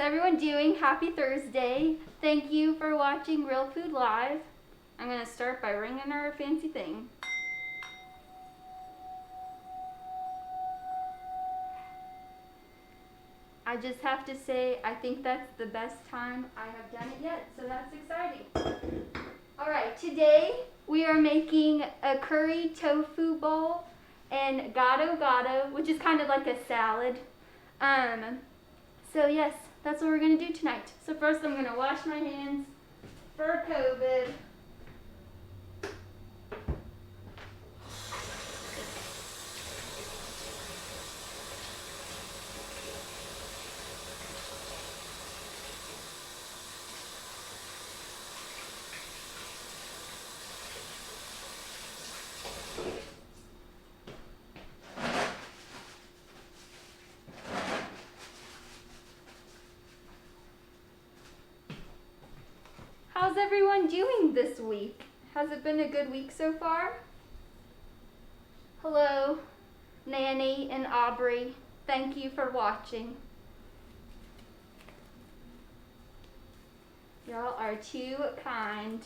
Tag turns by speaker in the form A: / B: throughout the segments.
A: everyone doing? Happy Thursday. Thank you for watching Real Food Live. I'm going to start by ringing our fancy thing. I just have to say, I think that's the best time I have done it yet, so that's exciting. Alright, today we are making a curry tofu bowl and gado, which is kind of like a salad. So yes, that's what we're going to do tonight. So first I'm going to wash my hands for COVID. How's everyone doing this week? Has it been a good week so far? Hello, Nanny and Aubrey. Thank you for watching. Y'all are too kind.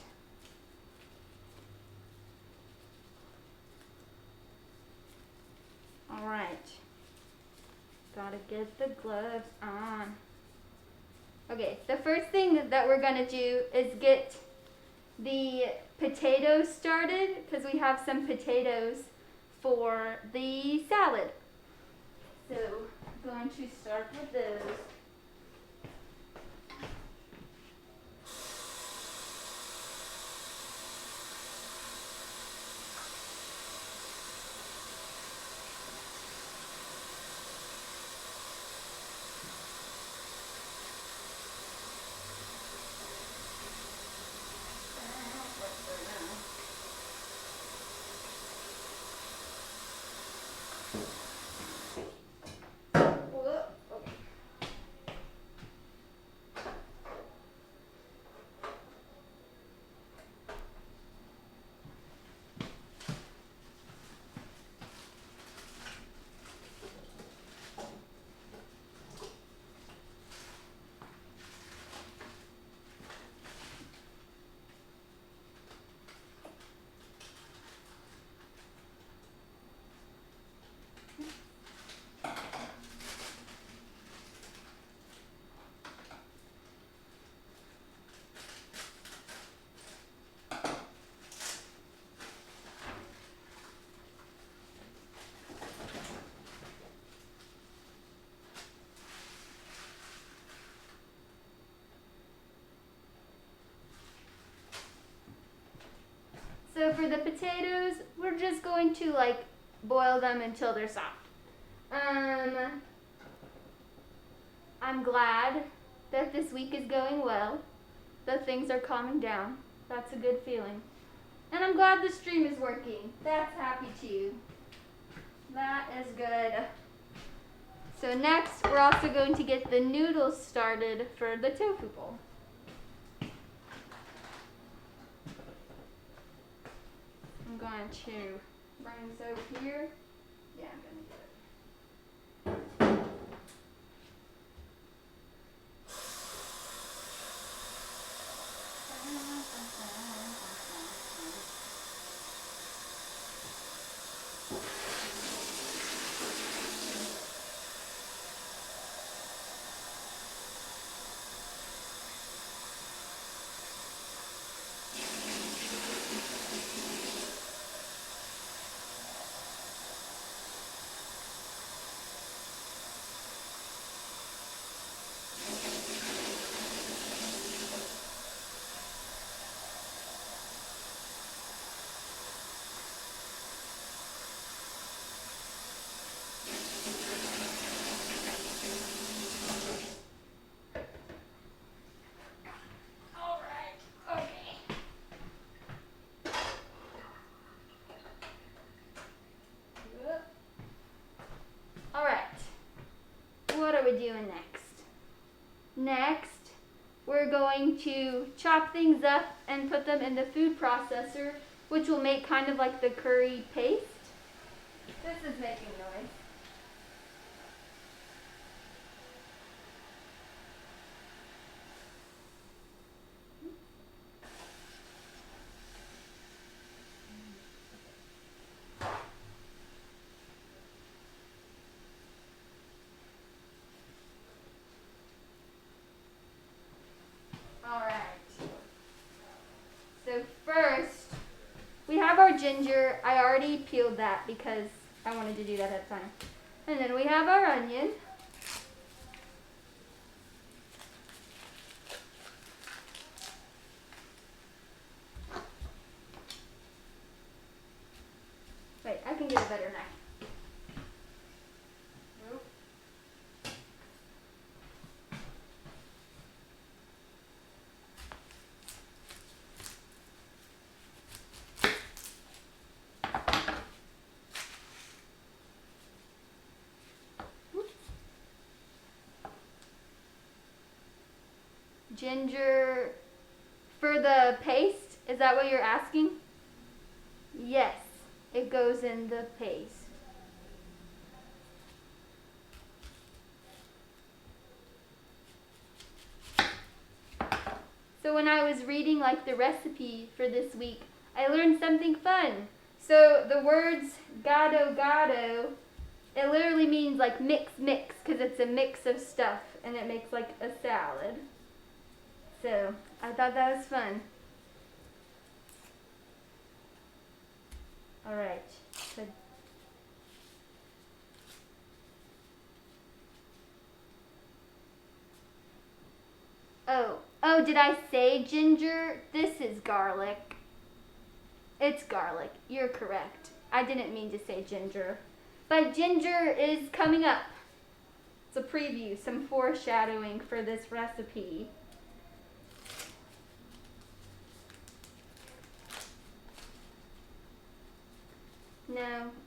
A: All right. Gotta get the gloves on. Okay, the first thing that we're gonna do is get the potatoes started because we have some potatoes for the salad. So I'm going to start with those. So for the potatoes, we're just going to boil them until they're soft. I'm glad that this week is going well, that things are calming down. That's a good feeling. And I'm glad the stream is working. That's happy too. That is good. So next, we're also going to get the noodles started for the tofu bowl. I'm going to bring this over here. Yeah, I'm going to do it. What are we doing next? Next, we're going to chop things up and put them in the food processor, which will make kind of like the curry paste. This is making noise. we have our ginger. I already peeled that because I wanted to do that at the time. And then we have our onion. Wait, I can get a better knife. Nope. Ginger for the paste, is that what you're asking? Yes, it goes in the paste. So when I was reading like the recipe for this week, I learned something fun. So the words gado gado, it literally means like mix mix because it's a mix of stuff and it makes like a salad. So I thought that was fun. All right. So oh, did I say ginger? This is garlic. It's garlic. You're correct. I didn't mean to say ginger. But ginger is coming up. It's a preview, some foreshadowing for this recipe.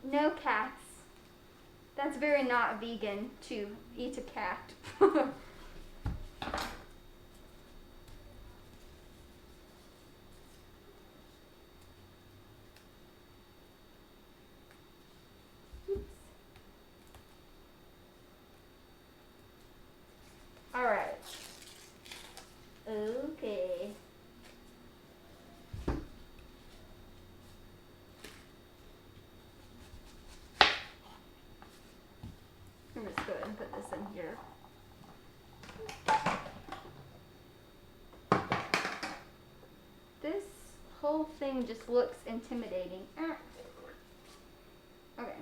A: No cats. That's very not vegan to eat a cat. All right. Okay. I'm just go ahead and put this in here. This whole thing just looks intimidating. Okay.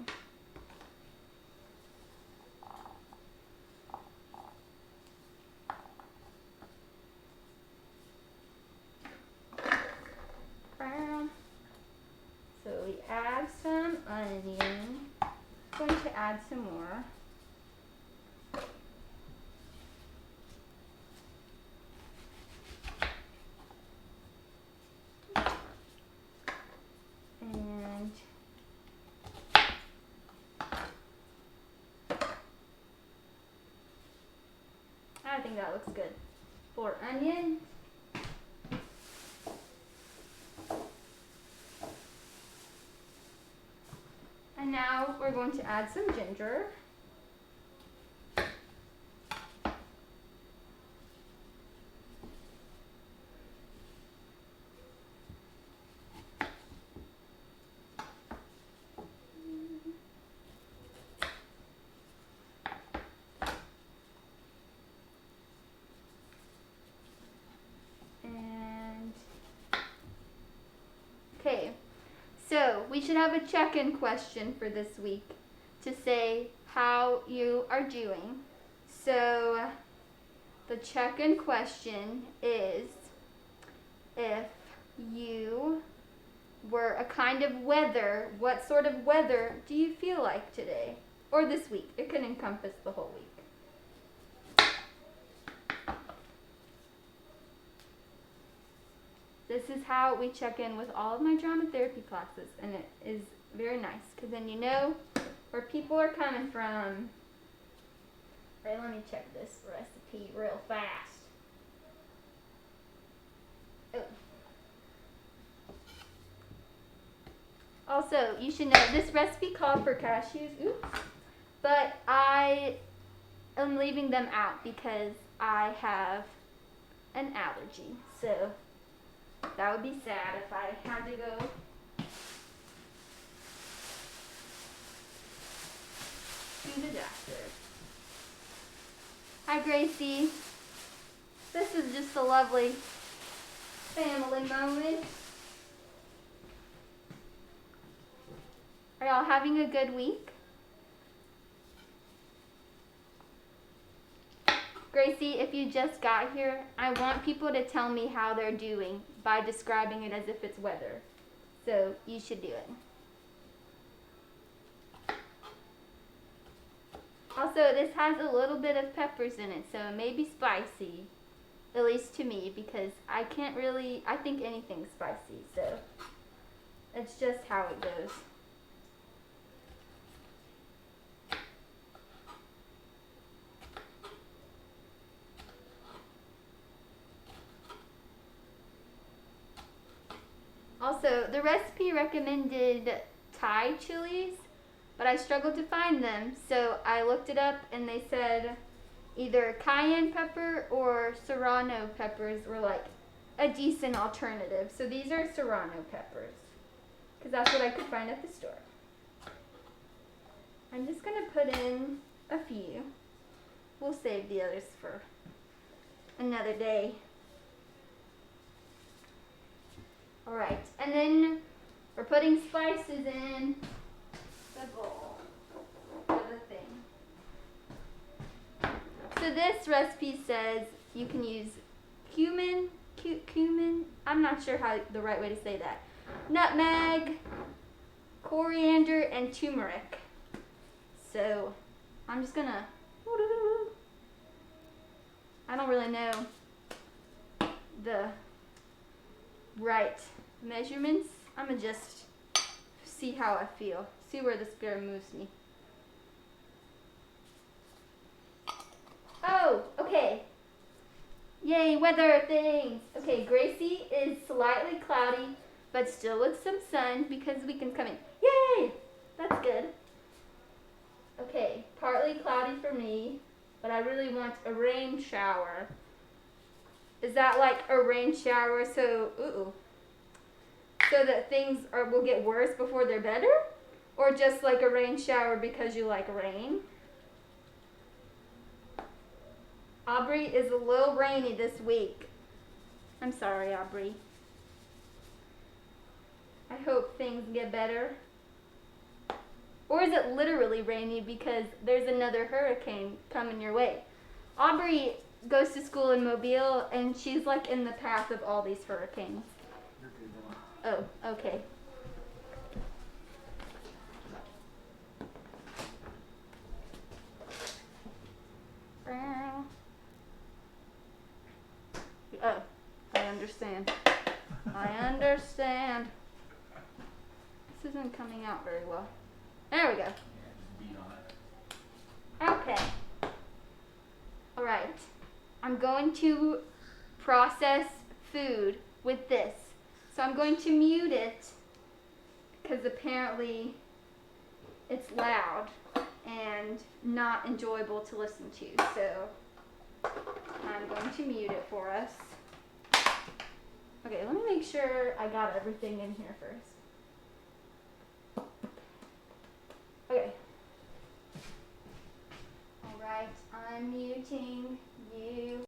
A: So we add some onion. I'm going to add some more. And I think that looks good for onion. And now we're going to add some ginger. And okay. So we should have a check-in question for this week to say how you are doing. So the check-in question is, if you were a kind of weather, what sort of weather do you feel like today? Or this week. It can encompass the whole week. This is how we check in with all of my drama therapy classes, and it is very nice because then you know where people are coming from. All right, let me check this recipe real fast. Oh. Also, you should know this recipe called for cashews, but I am leaving them out because I have an allergy, so that would be sad if I had to go. To the doctor. Hi, Gracie. This is just a lovely family moment. Are y'all having a good week? Gracie, if you just got here, I want people to tell me how they're doing by describing it as if it's weather. So you should do it. Also, this has a little bit of peppers in it, so it may be spicy. At least to me, because I think anything's spicy, so it's just how it goes. Also, the recipe recommended Thai chilies, but I struggled to find them, so I looked it up and they said either cayenne pepper or serrano peppers were like a decent alternative. So these are serrano peppers, because that's what I could find at the store. I'm just going to put in a few. We'll save the others for another day. Alright, and then we're putting spices in the bowl for the thing. So this recipe says you can use cumin, I'm not sure how the right way to say that, nutmeg, coriander, and turmeric. So I'm just gonna, I don't really know the right measurements. I'm gonna just see how I feel, see where the spirit moves me. Oh, okay. Yay, weather things. Okay, Gracie is slightly cloudy, but still with some sun because weekend's coming. Yay! That's good. Okay, partly cloudy for me, but I really want a rain shower. Is that like a rain shower so that things will get worse before they're better? Or just like a rain shower because you like rain? Aubrey is a little rainy this week. I'm sorry, Aubrey. I hope things get better. Or is it literally rainy because there's another hurricane coming your way? Aubrey goes to school in Mobile and she's like in the path of all these hurricanes. Oh, okay. Oh, I understand. I understand. This isn't coming out very well. There we go. Okay. Alright. I'm going to process food with this. So I'm going to mute it because apparently it's loud and not enjoyable to listen to. So I'm going to mute it for us. Okay, let me make sure I got everything in here first. Okay. Alright, I'm muting you.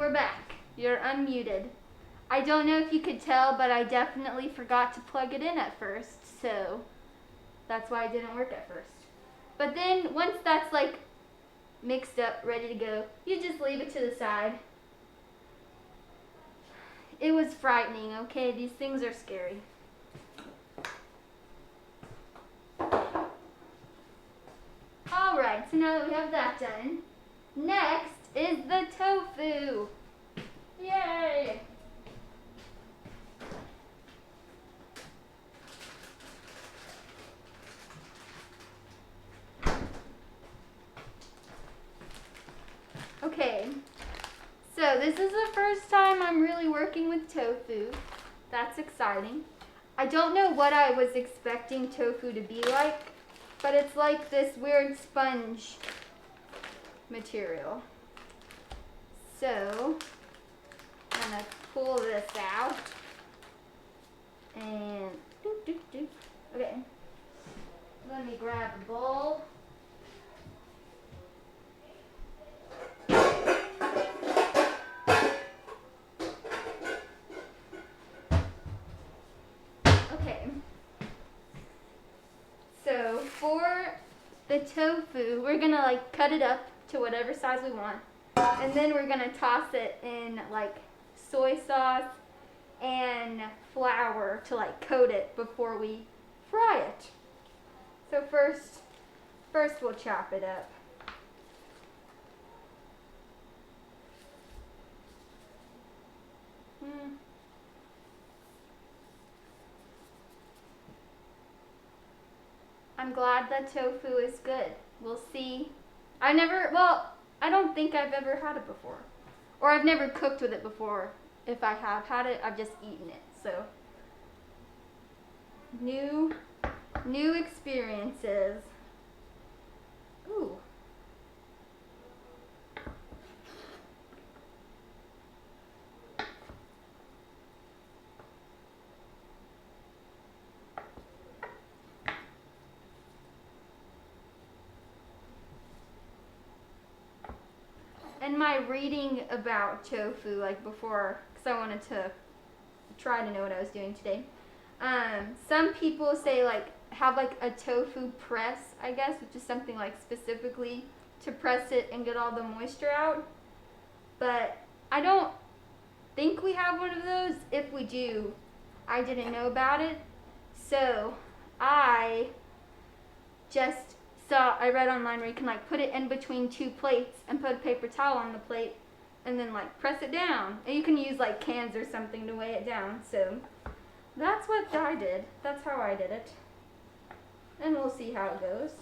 A: we're back. You're unmuted. I don't know if you could tell, but I definitely forgot to plug it in at first, so that's why it didn't work at first. But then once that's like mixed up, ready to go, you just leave it to the side. It was frightening, okay? These things are scary. Alright, so now that we have that done, next is the tofu. Yay! Okay, so this is the first time I'm really working with tofu. That's exciting. I don't know what I was expecting tofu to be like, but it's like this weird sponge material. So, I'm gonna pull this out and okay, let me grab a bowl. Okay, so for the tofu, we're gonna like cut it up to whatever size we want, and then we're gonna toss it in like soy sauce and flour to like coat it before we fry it. So first we'll chop it up. I'm glad that tofu is good. We'll see. I don't think I've ever had it before. Or I've never cooked with it before. If I have had it, I've just eaten it. So, new experiences. Ooh. In my reading about tofu, like before, because I wanted to try to know what I was doing today, some people say like have like a tofu press, I guess, which is something like specifically to press it and get all the moisture out. But I don't think we have one of those. If we do, I didn't know about it. So I read online where you can like put it in between two plates and put a paper towel on the plate and then like press it down. And you can use like cans or something to weigh it down. So that's what I did. That's how I did it. And we'll see how it goes.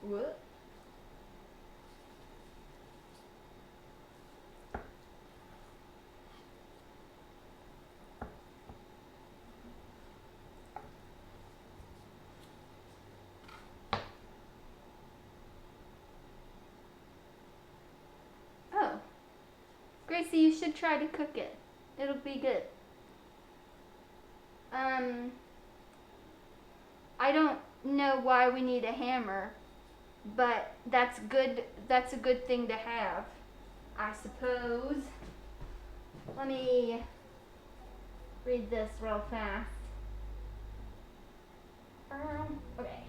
A: What? Oh. Gracie, you should try to cook it. It'll be good. I don't know why we need a hammer, but that's good. That's a good thing to have, I suppose. Let me read this real fast. Okay.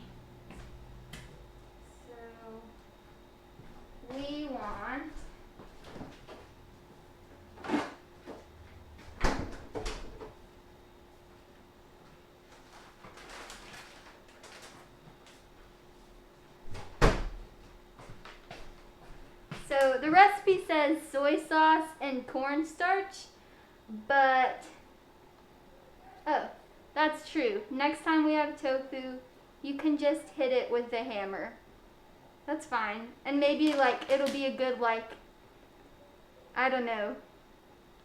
A: So we want So the recipe says soy sauce and cornstarch, but oh, that's true. Next time we have tofu, you can just hit it with a hammer. That's fine. And maybe like it'll be a good like, I don't know.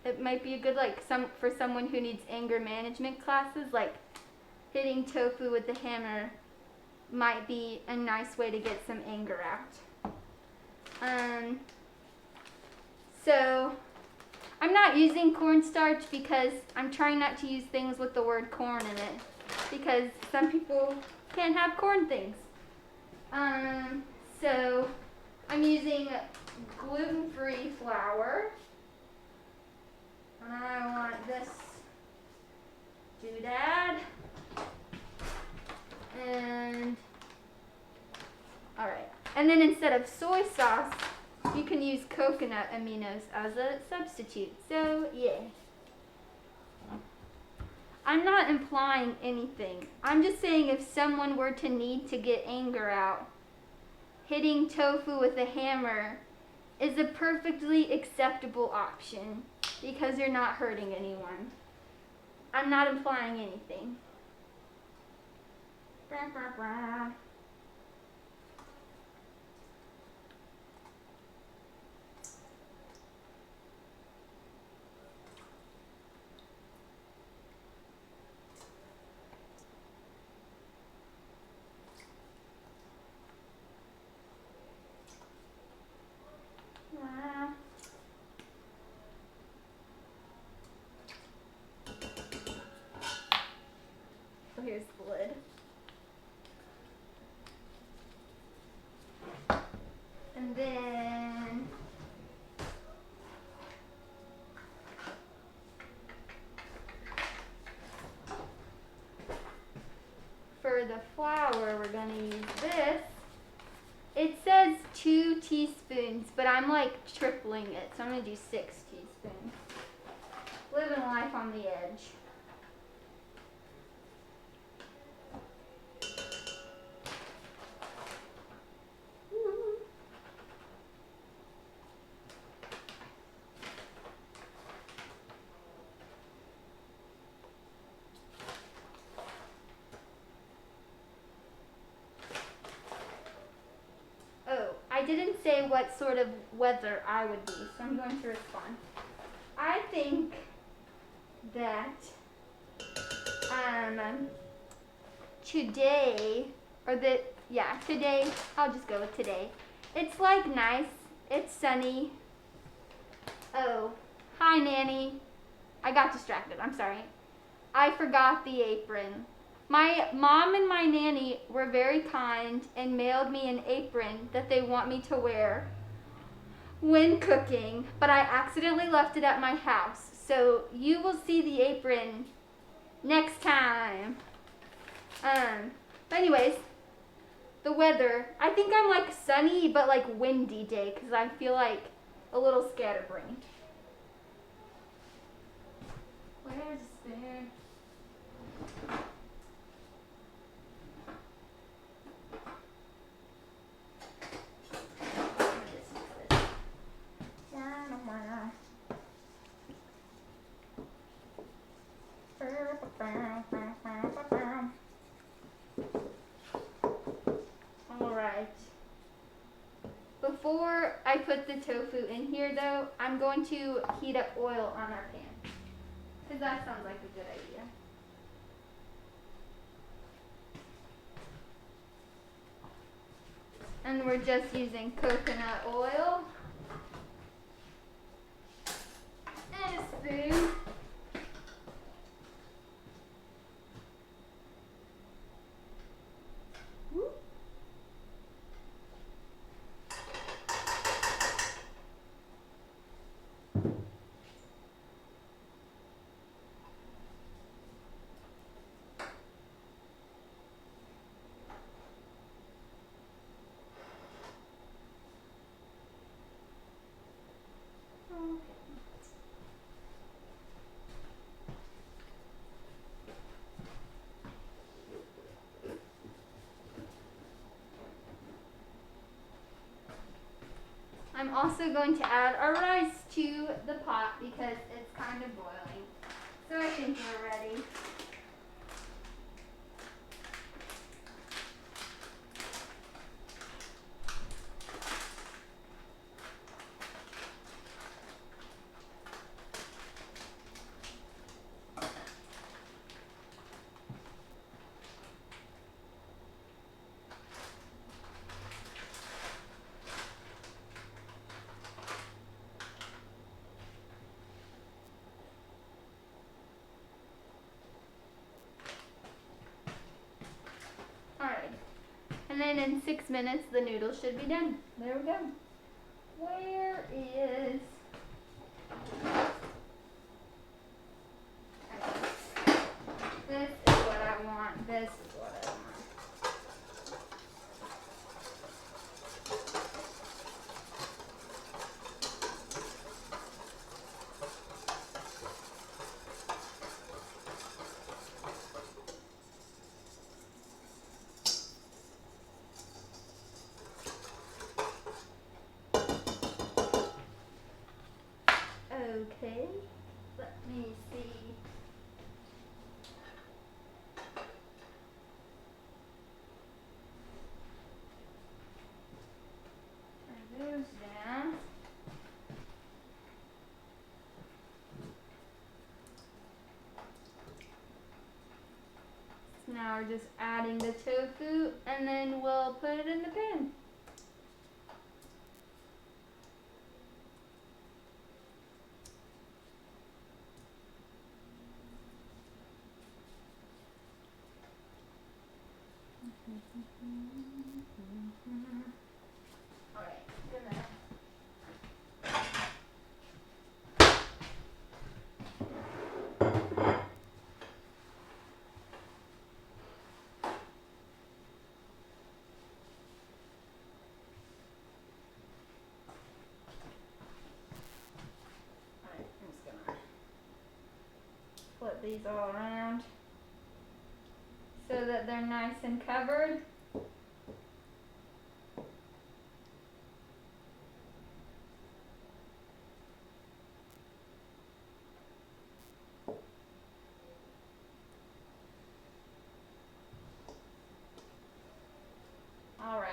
A: It might be a good like for someone who needs anger management classes, like hitting tofu with the hammer might be a nice way to get some anger out. So I'm not not using cornstarch because I'm trying not to use things with the word corn in it, because some people can't have corn things. So I'm using gluten-free flour. And I want this doodad. And alright. And then instead of soy sauce, you can use coconut aminos as a substitute. So yeah. I'm not implying anything. I'm just saying if someone were to need to get anger out, hitting tofu with a hammer is a perfectly acceptable option because you're not hurting anyone. I'm not implying anything. Blah, blah, blah. So here's the lid. And then for the flour, we're going to use this. It says 2 teaspoons, but I'm like tripling it, so I'm going to do 6 teaspoons. Living life on the edge. I didn't say what sort of weather I would be, so I'm going to respond. I think that today, today, I'll just go with today. It's like nice, it's sunny. Oh, hi Nanny. I got distracted, I'm sorry. I forgot the apron. My mom and my nanny were very kind and mailed me an apron that they want me to wear when cooking, but I accidentally left it at my house. So you will see the apron next time. But anyways, the weather, I think I'm like sunny but like windy day because I feel like a little scatterbrained. Where's the spoon? Alright. Before I put the tofu in here though, I'm going to heat up oil on our pan. Because that sounds like a good idea. And we're just using coconut oil. And a spoon. I'm also going to add our rice to the pot because it's kind of boiling. So I think we're ready. And in 6 minutes, the noodles should be done. There we go. Where is... This is what I want. This is what I want. Okay, let me see. Turn those down. So now we're just adding the tofu and then we'll put it in the pan. Alright, gonna flip these all around so that they're nice and covered. All right.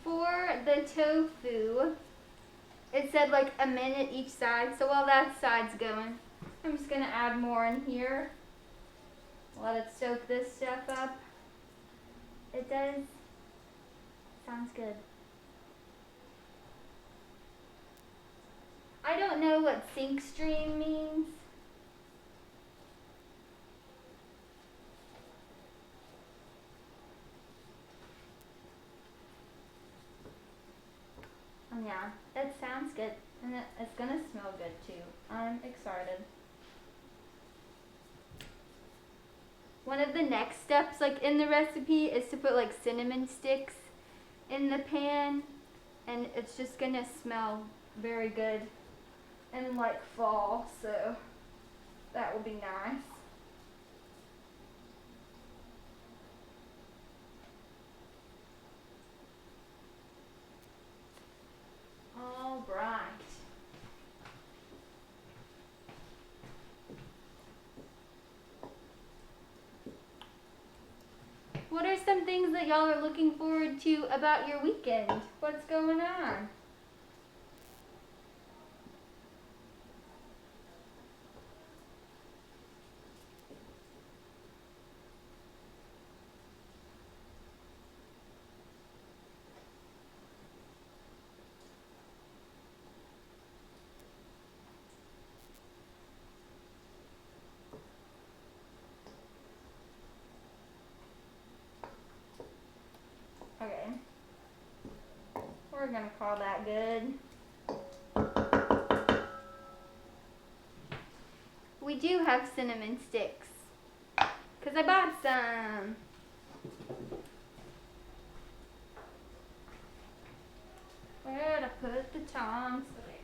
A: For the tofu, it said like a minute each side, so while that side's going, I'm just gonna add more in here. Let it soak this stuff up. It does. Sounds good. I don't know what sink stream means. Yeah, it sounds good, and it's gonna smell good too. I'm excited. One of the next steps, like in the recipe, is to put like cinnamon sticks in the pan, and it's just gonna smell very good in like fall, so that will be nice. All right. What are some things that y'all are looking forward to about your weekend? What's going on? Okay. We're gonna call that good. We do have cinnamon sticks, because I bought some. Where'd I put the tongs? Okay.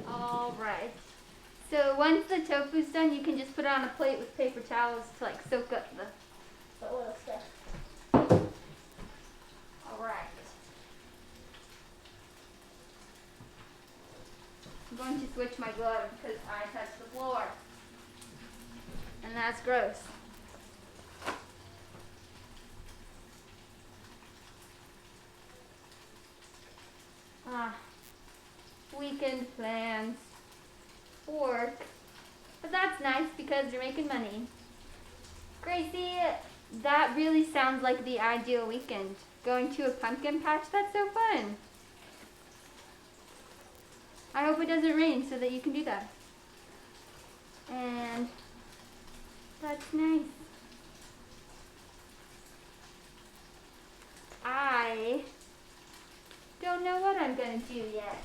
A: Alright. So once the tofu's done, you can just put it on a plate with paper towels to like soak up the oil stuff. Alright. I'm going to switch my glove because I touched the floor. And that's gross. Weekend plans. Work. But that's nice because you're making money. Gracie, that really sounds like the ideal weekend. Going to a pumpkin patch, that's so fun. I hope it doesn't rain so that you can do that. And that's nice. I don't know what I'm going to do yet.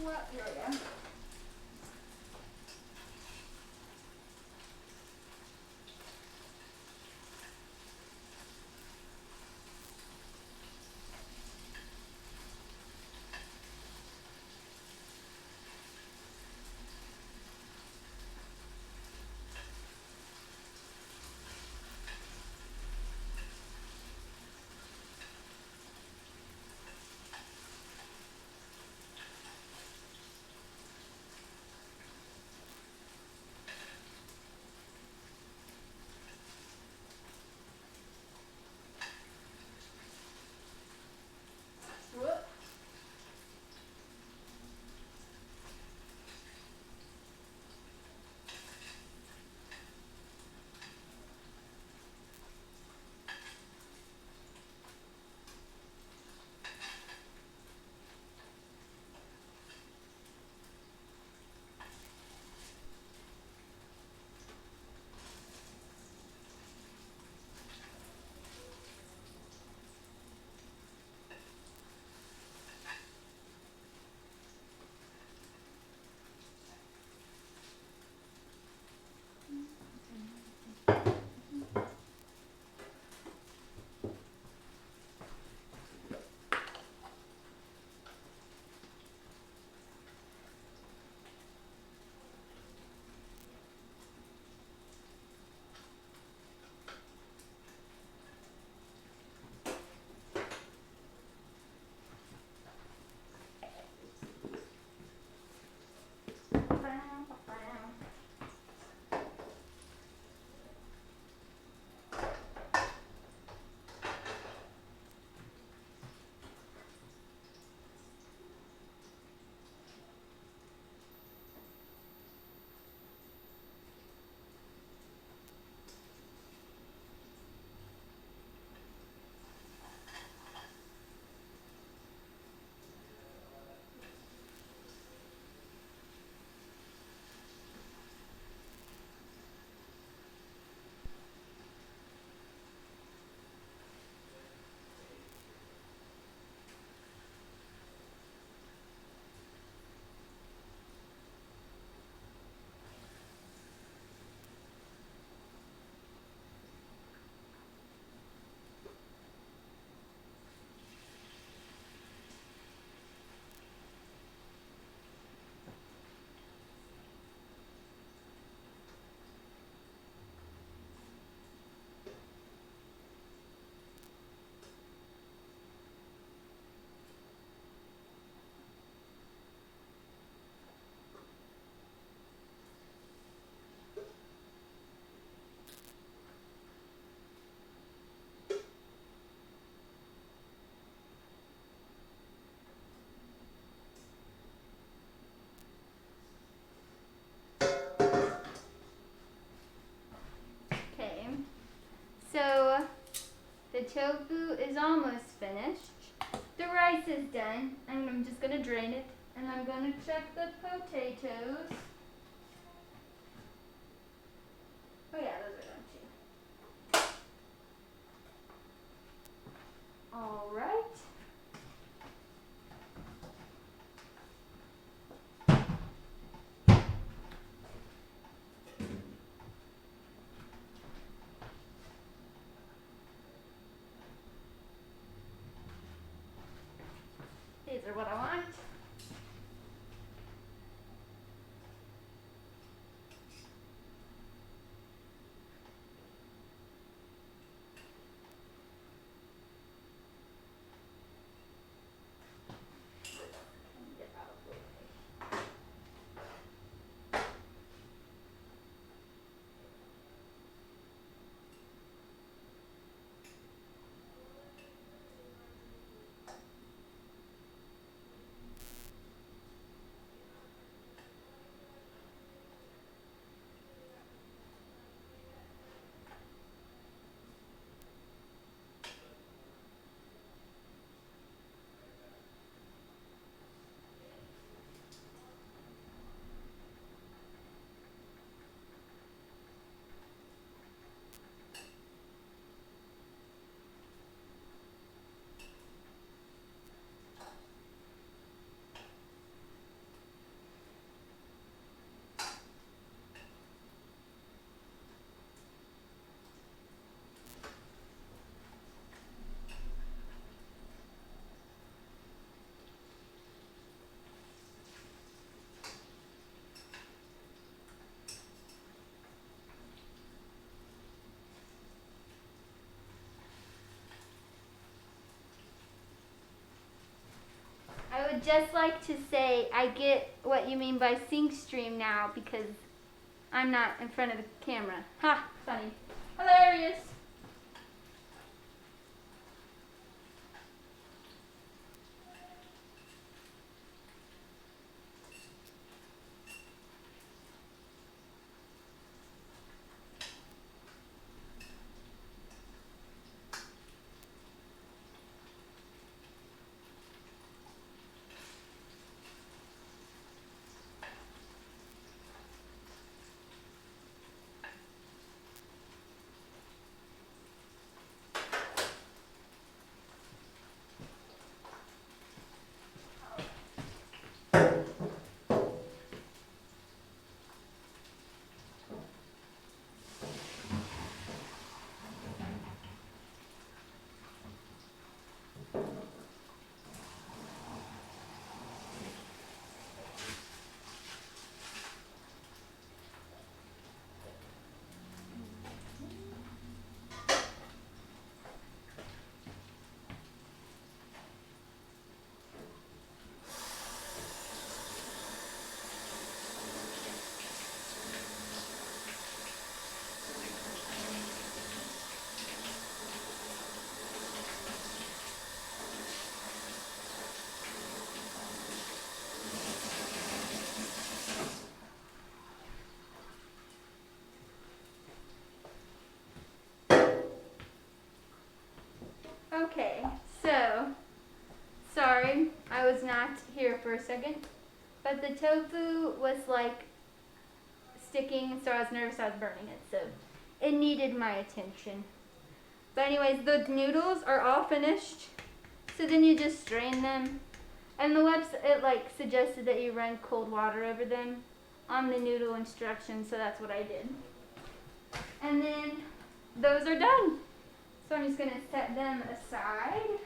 A: Well, here we go. tofu is almost finished. The rice is done, and I'm just gonna drain it, and I'm gonna check the potatoes. Oh yeah, those are done too. All right. These are what I want. Get out of the way. I would just like to say I get what you mean by sync stream now because I'm not in front of the camera. Ha! Funny. Hilarious. Okay, so, sorry, I was not here for a second, but the tofu was like sticking, so I was nervous I was burning it, so it needed my attention. But anyways, the noodles are all finished, so then you just strain them, and the website, it like suggested that you run cold water over them on the noodle instructions, so that's what I did. And then those are done. So I'm just going to set them aside.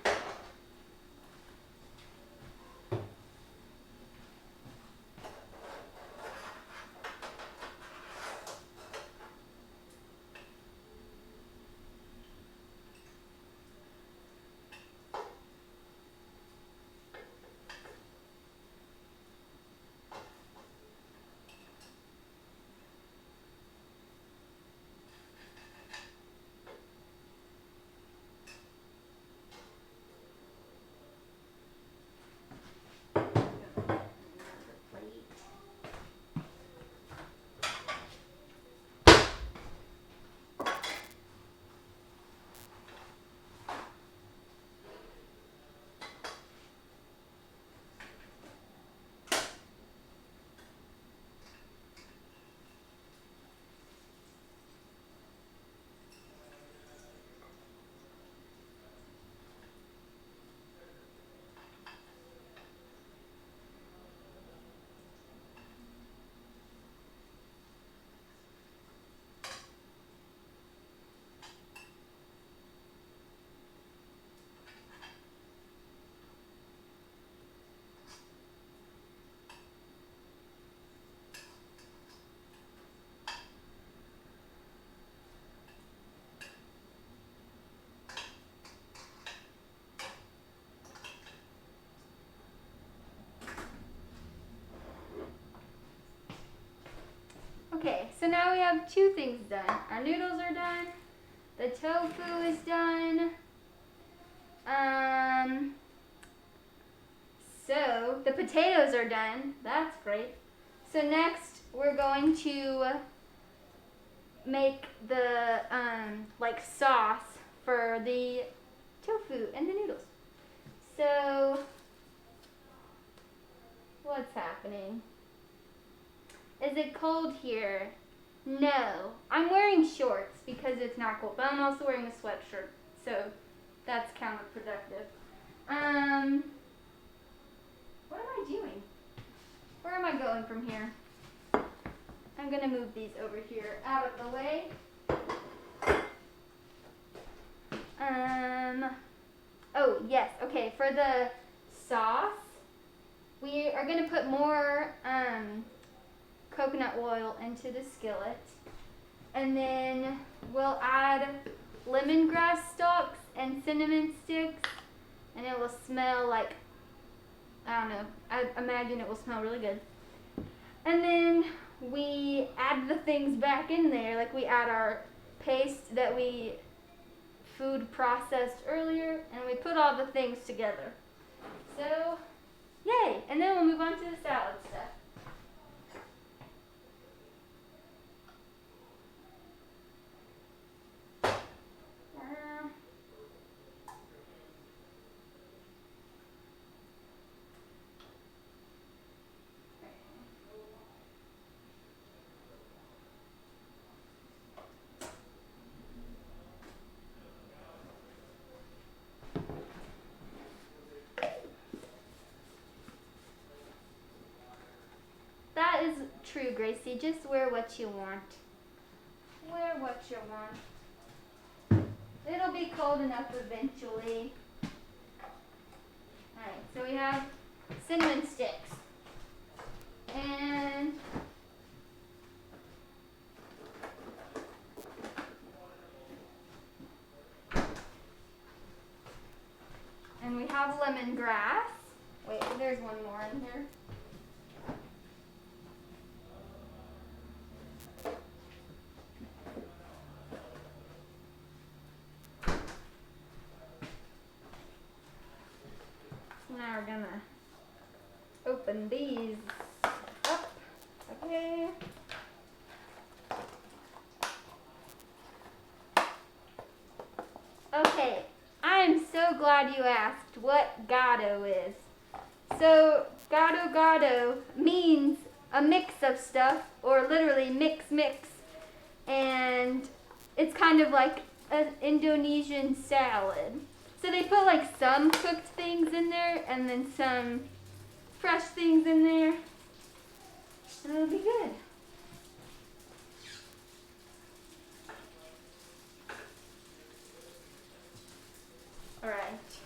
A: now we have 2 things done. Our noodles are done. The tofu is done. So the potatoes are done. That's great. So next we're going to make the like sauce for the tofu and the noodles. So what's happening? Is it cold here? No. I'm wearing shorts because it's not cold, but I'm also wearing a sweatshirt, so that's counterproductive. What am I doing? Where am I going from here? I'm gonna move these over here out of the way. Oh yes, okay, for the sauce, we are gonna put more coconut oil into the skillet, and then we'll add lemongrass stalks and cinnamon sticks, and it will smell like, I don't know, I imagine it will smell really good. And then we add the things back in there, like we add our paste that we food processed earlier, and we put all the things together. So, yay! And then we'll move on to the salad stuff. That is true, Gracie. Just wear what you want. Wear what you want. It'll be cold enough eventually. Alright, so we have cinnamon sticks. And we have lemongrass. Wait, there's one more in here. Now we're gonna open these up. Okay. Okay, I'm so glad you asked what Gado is. So, Gado means a mix of stuff, or literally mix. And it's kind of like an Indonesian salad. So they put like some cooked things in there and then some fresh things in there. And it'll be good. Alright.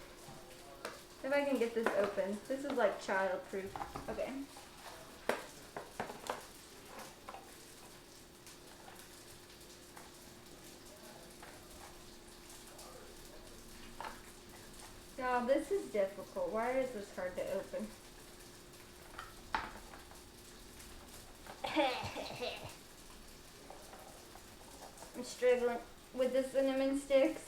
A: If I can get this open. This is like child-proof. Okay. Oh, this is difficult. Why is this hard to open? I'm struggling with the cinnamon sticks.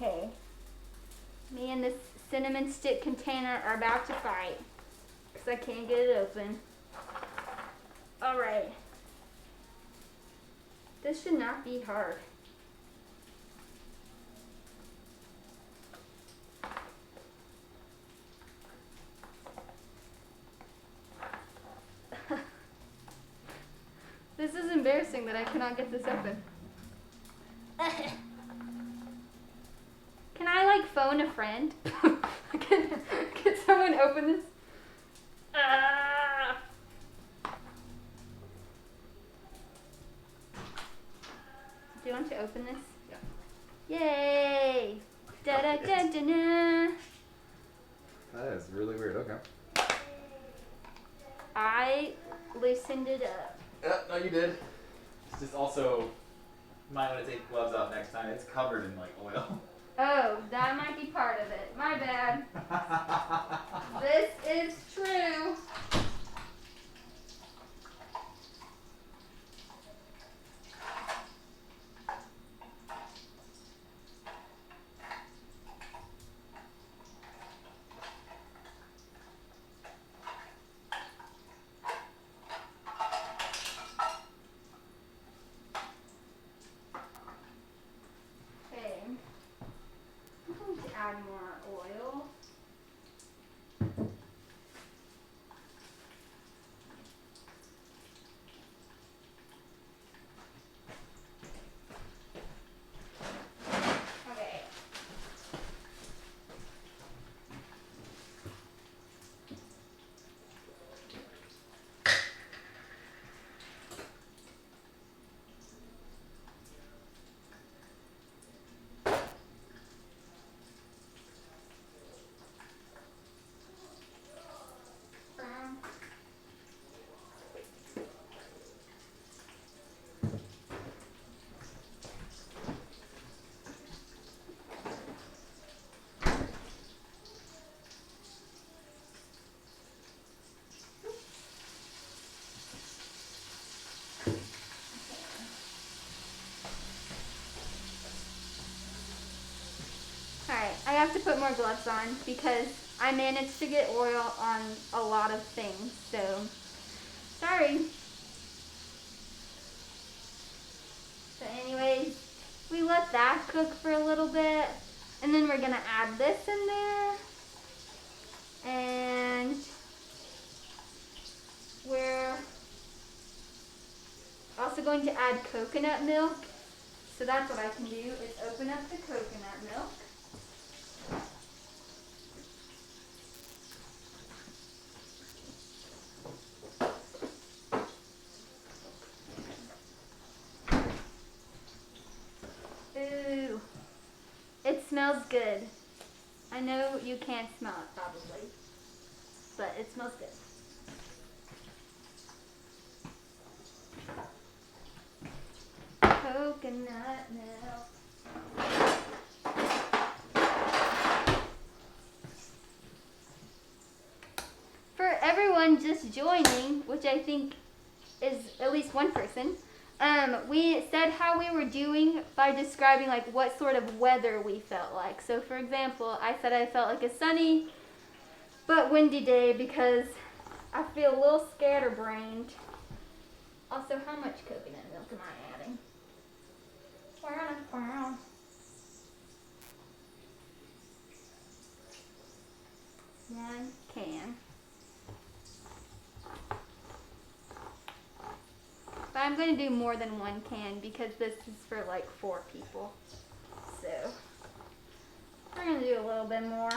A: Okay, me and this cinnamon stick container are about to fight because I can't get it open. Alright, this should not be hard. This is embarrassing that I cannot get this open. Can I like phone a friend? Can someone open this? Do you want to open this?
B: Yeah.
A: Yay! Da da da da da.
B: is really weird. Okay.
A: I loosened it up.
B: No, you did. It's just also, might want to take gloves off next time. It's covered in like oil.
A: Oh, that might be part of it. My bad. This is true. Okay. I'm going to add more oil. Okay. Alright, I have to put more gloves on because I managed to get oil on a lot of things, so sorry. So anyways, we let that cook for a little bit, and then we're gonna add this in there, and we're also going to add coconut milk. So that's what I can do, is open up the coconut milk. Ooh, it smells good. I know you can't smell it probably, but it smells good. Coconut milk. For everyone just joining, which I think is at least one person, we said how we were doing by describing like what sort of weather we felt like. So for example, I said I felt like a sunny but windy day because I feel a little scatterbrained. Also, how much coconut milk am I adding? One can. But I'm going to do more than one can because this is for like 4 people. So we're going to do a little bit more.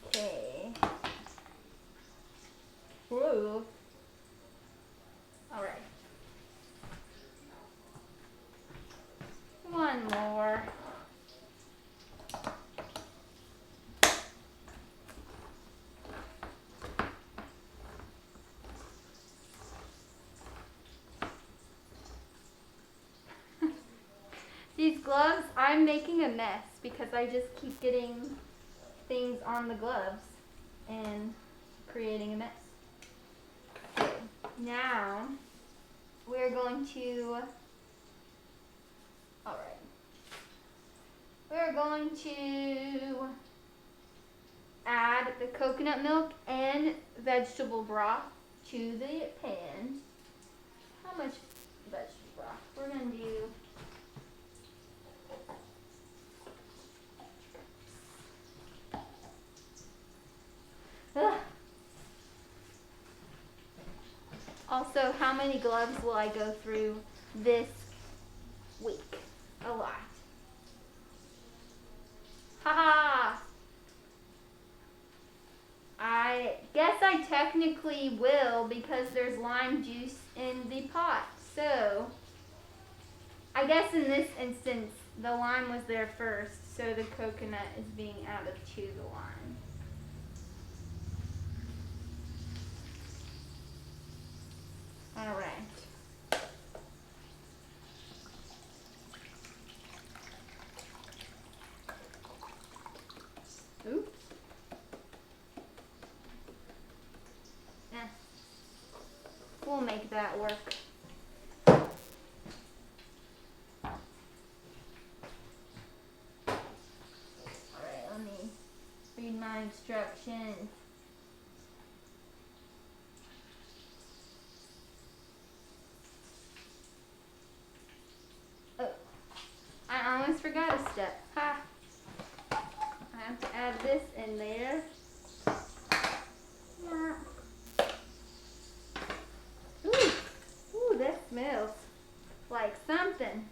A: Okay. Whoa. All right. One more. These gloves, I'm making a mess because I just keep getting things on the gloves and creating a mess. Okay, now we're going to, all right, we're going to add the coconut milk and vegetable broth to the pan. How much vegetable broth? We're going to do also, how many gloves will I go through this week? A lot. technically will because there's lime juice in the pot. So, I guess in this instance, the lime was there first, so the coconut is being added to the lime. All right. Oops. We'll make that work. Alright, let me read my instructions. Oh, I almost forgot a step. Ha! I have to add this in there. Yeah. Ooh, that smells like something.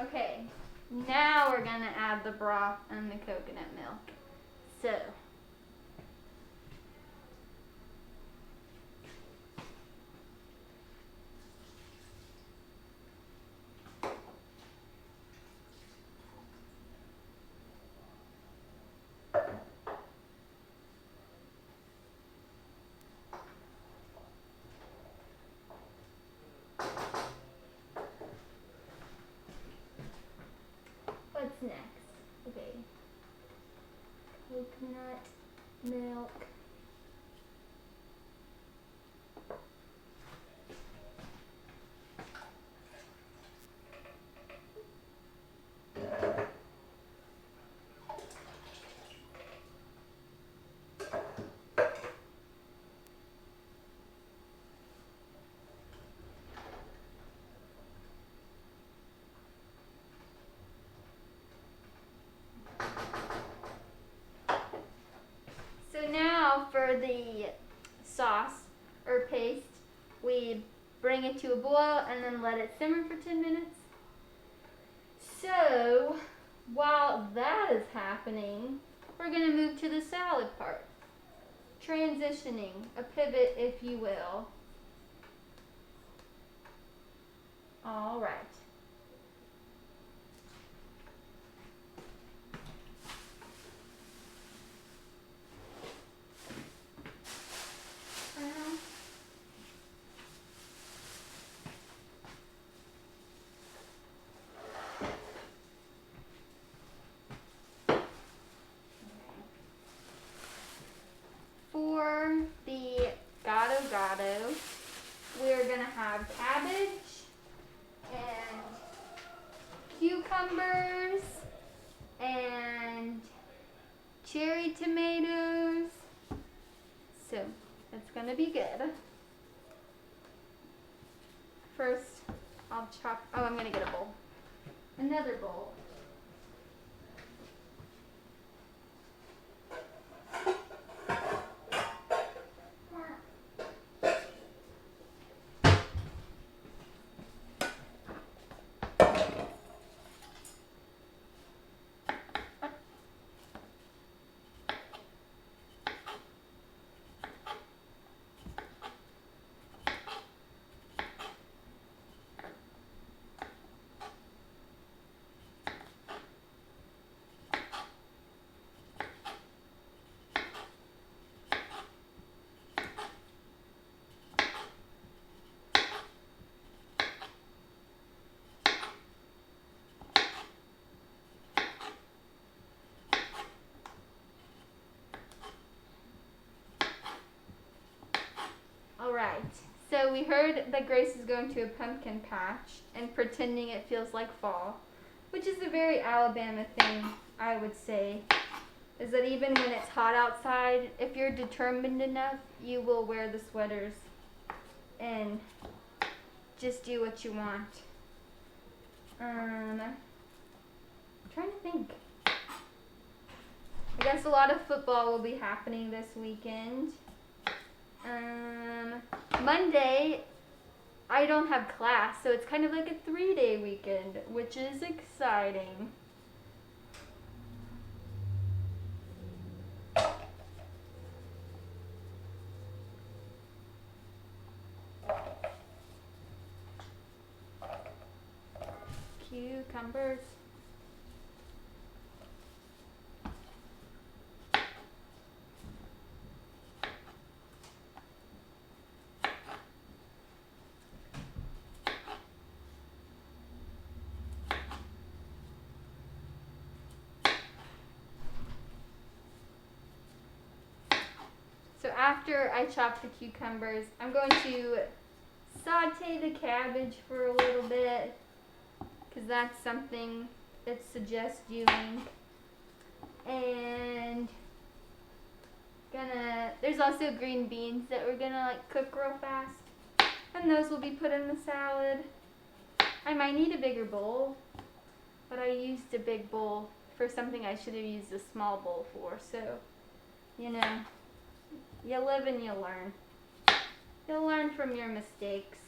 A: Okay, now we're gonna add the broth and the coconut milk. So, what's next? Okay, coconut milk. So now for the sauce or paste, we bring it to a boil and then let it simmer for 10 minutes. So while that is happening, we're going to move to the salad part. Transitioning, a pivot if you will. All right. For the Gado, we're going to have cabbage and cucumbers and cherry tomatoes. So that's going to be good. First, I'll chop. Oh, I'm going to get a bowl. Another bowl. we heard that Grace is going to a pumpkin patch and pretending it feels like fall, which is a very Alabama thing, I would say. Is that even when it's hot outside, if you're determined enough, you will wear the sweaters and just do what you want. I'm trying to think. I guess a lot of football will be happening this weekend. Monday, I don't have class, so it's kind of like a 3-day weekend, which is exciting. Cucumbers. So after I chop the cucumbers, I'm going to saute the cabbage for a little bit, because that's something it suggests doing. And there's also green beans that we're gonna cook real fast, and those will be put in the salad. I might need a bigger bowl, but I used a big bowl for something I should have used a small bowl for, so, you know, you live and you learn. You'll learn from your mistakes.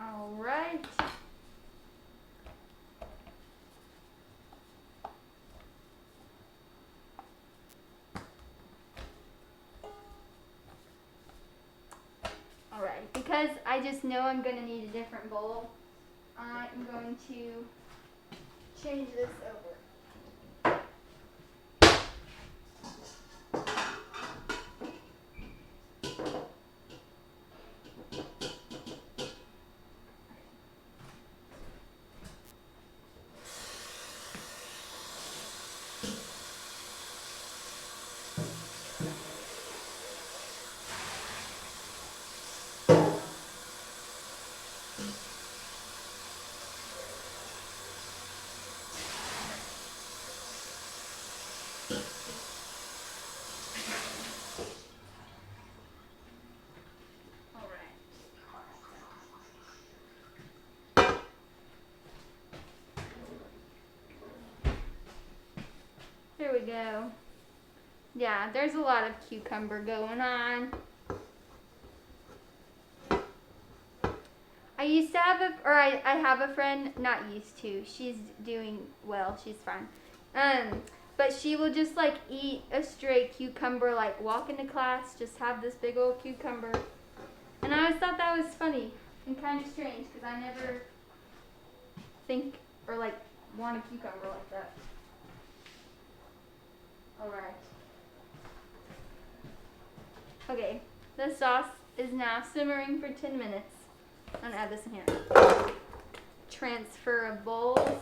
A: All right. All right, because I just know I'm going to need a different bowl, I'm going to change this over. There we go. Yeah, there's a lot of cucumber going on. I used to have I have a friend, not used to, she's doing well, she's fine. But she will just like eat a straight cucumber, like walk into class, just have this big old cucumber. And I always thought that was funny and kind of strange, because I never think or like want a cucumber like that. Alright. Okay, the sauce is now simmering for 10 minutes. I'm gonna add this in here. Transfer of bowls.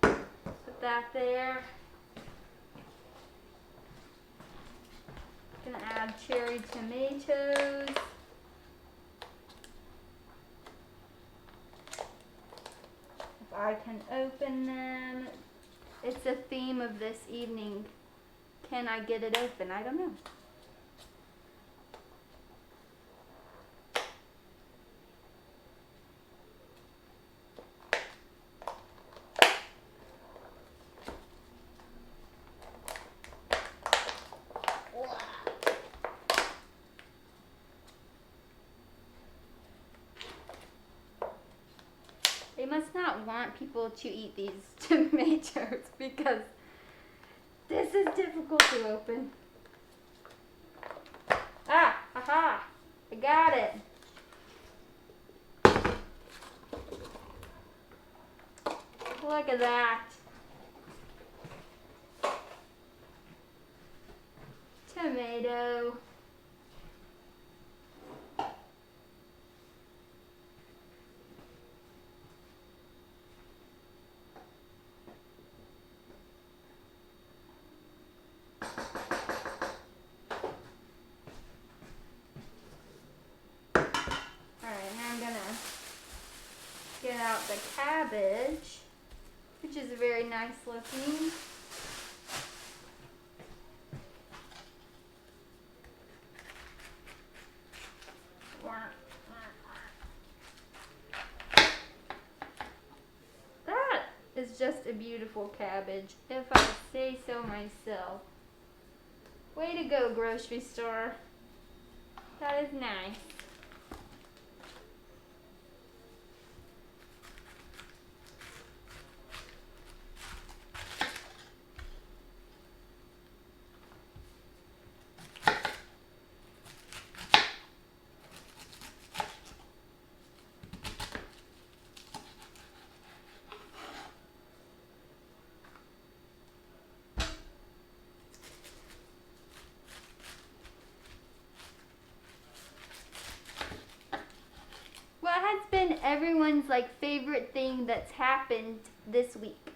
A: Put that there. Gonna add cherry tomatoes. If I can open them. It's a theme of this evening. Can I get it open? I don't know. want people to eat these tomatoes because this is difficult to open. Ah, haha, I got it. Look at that. Tomato. Alright, now I'm gonna get out the cabbage, which is very nice looking. That is just a beautiful cabbage, if I say so myself. Way to go, grocery store. That is nice. What has been everyone's favorite thing that's happened this week?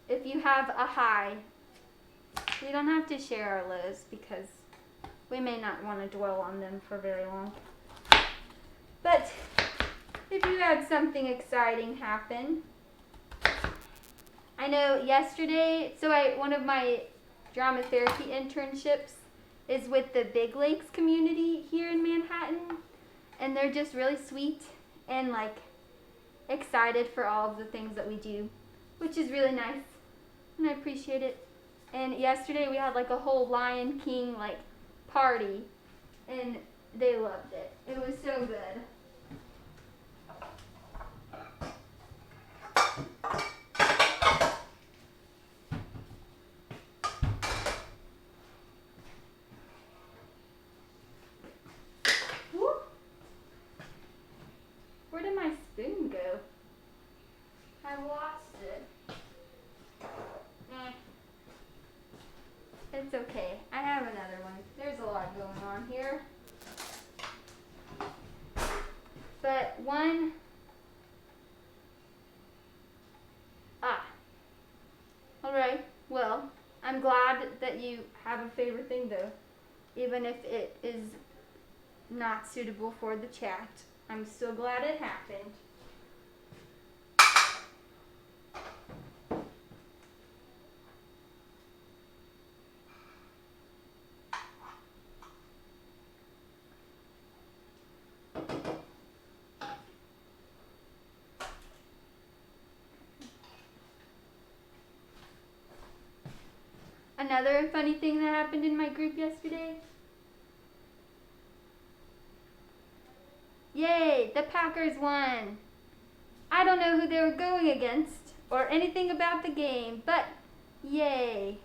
A: If you have a high, we don't have to share our lows because we may not want to dwell on them for very long. But if you had something exciting happen, I know yesterday, one of my drama therapy internships is with the Big Lakes community here in Manhattan. And they're just really sweet and excited for all of the things that we do, which is really nice, and I appreciate it. And yesterday we had a whole Lion King party, and they loved it. It was so good. Where did my spoon go? I lost it. It's okay. I have another one. There's a lot going on here. But alright. Well, I'm glad that you have a favorite thing though. Even if it is not suitable for the chat. I'm still glad it happened. Another funny thing that happened in my group yesterday. Yay, the Packers won. I don't know who they were going against or anything about the game, but yay.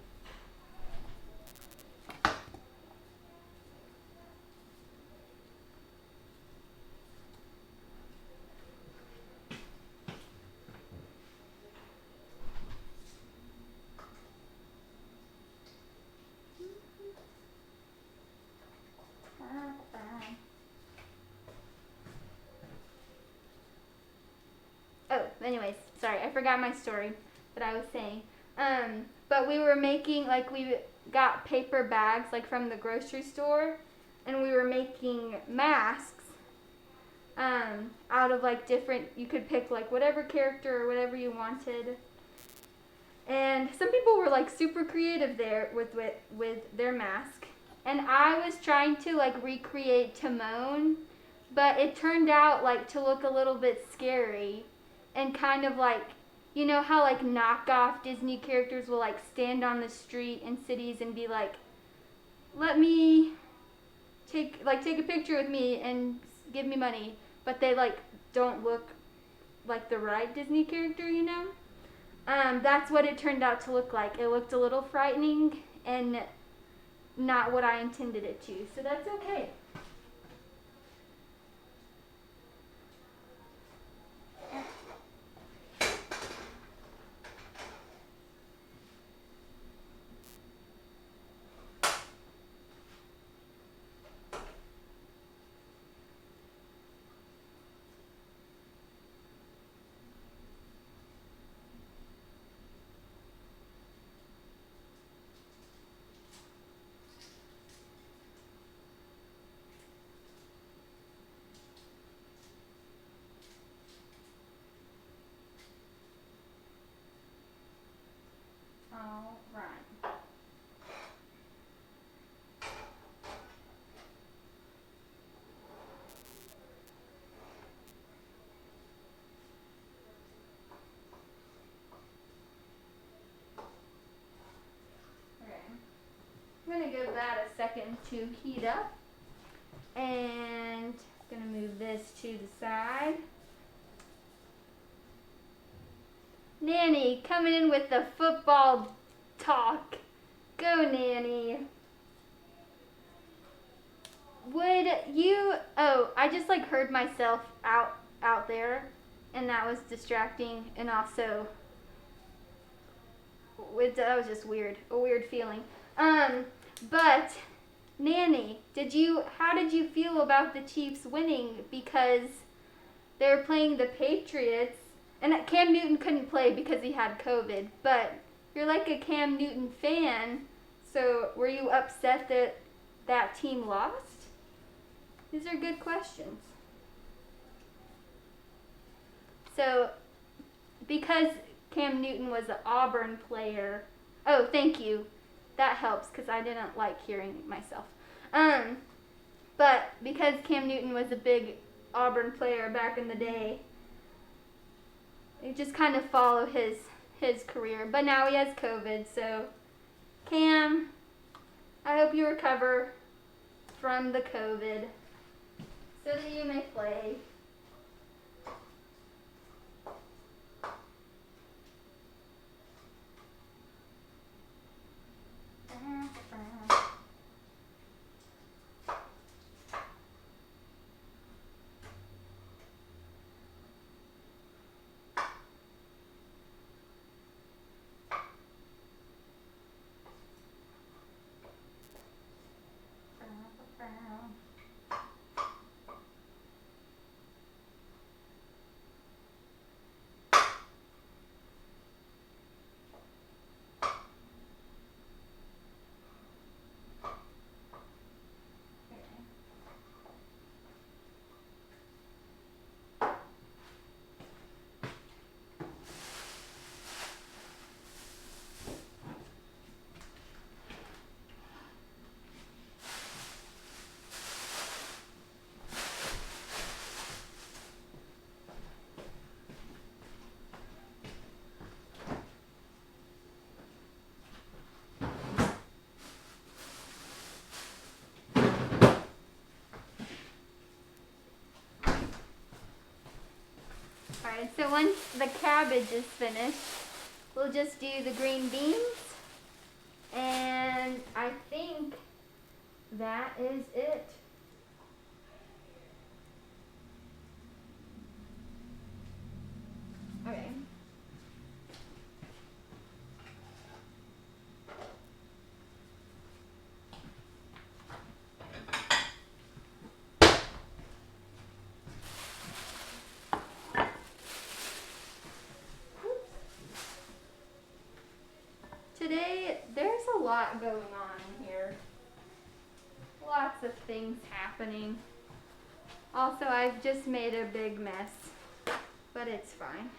A: Oh, anyways, sorry, I forgot my story that I was saying. But we were making, we got paper bags, from the grocery store, and we were making masks, out of, different, you could pick, whatever character or whatever you wanted. And some people were, super creative there with their mask. And I was trying to, recreate Timon, but it turned out, to look a little bit scary. And kind of you know how knockoff Disney characters will stand on the street in cities and be let me take a picture with me and give me money, but they don't look like the right Disney character, you know. That's what it turned out to look like. It looked a little frightening and not what I intended it to. So that's okay. All right. Okay. I'm gonna give that a second to heat up, and gonna move this to the side. Nanny coming in with the football talk. Go, Nanny. Would you? Oh, I just like heard myself out there, and that was distracting, and also that was just weird, a weird feeling. But Nanny, how did you feel about the Chiefs winning? Because they're playing the Patriots, and Cam Newton couldn't play because he had COVID. But you're like a Cam Newton fan, so were you upset that that team lost? These are good questions. So, because Cam Newton was an Auburn player. Oh, thank you. That helps because I didn't like hearing myself. But because Cam Newton was a big Auburn player back in the day, you just kind of follow his career. But now he has COVID, so Cam, I hope you recover from the COVID so that you may play. Alright, so once the cabbage is finished, we'll just do the green beans. And I think that is it. Okay. Today, there's a lot going on in here. Lots of things happening. Also, I've just made a big mess, but it's fine.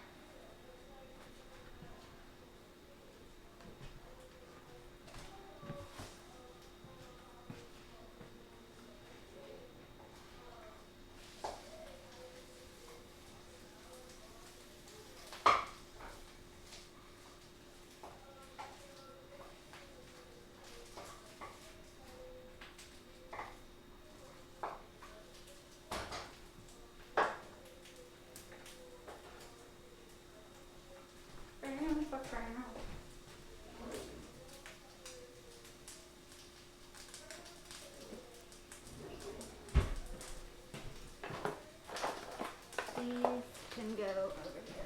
A: go over here.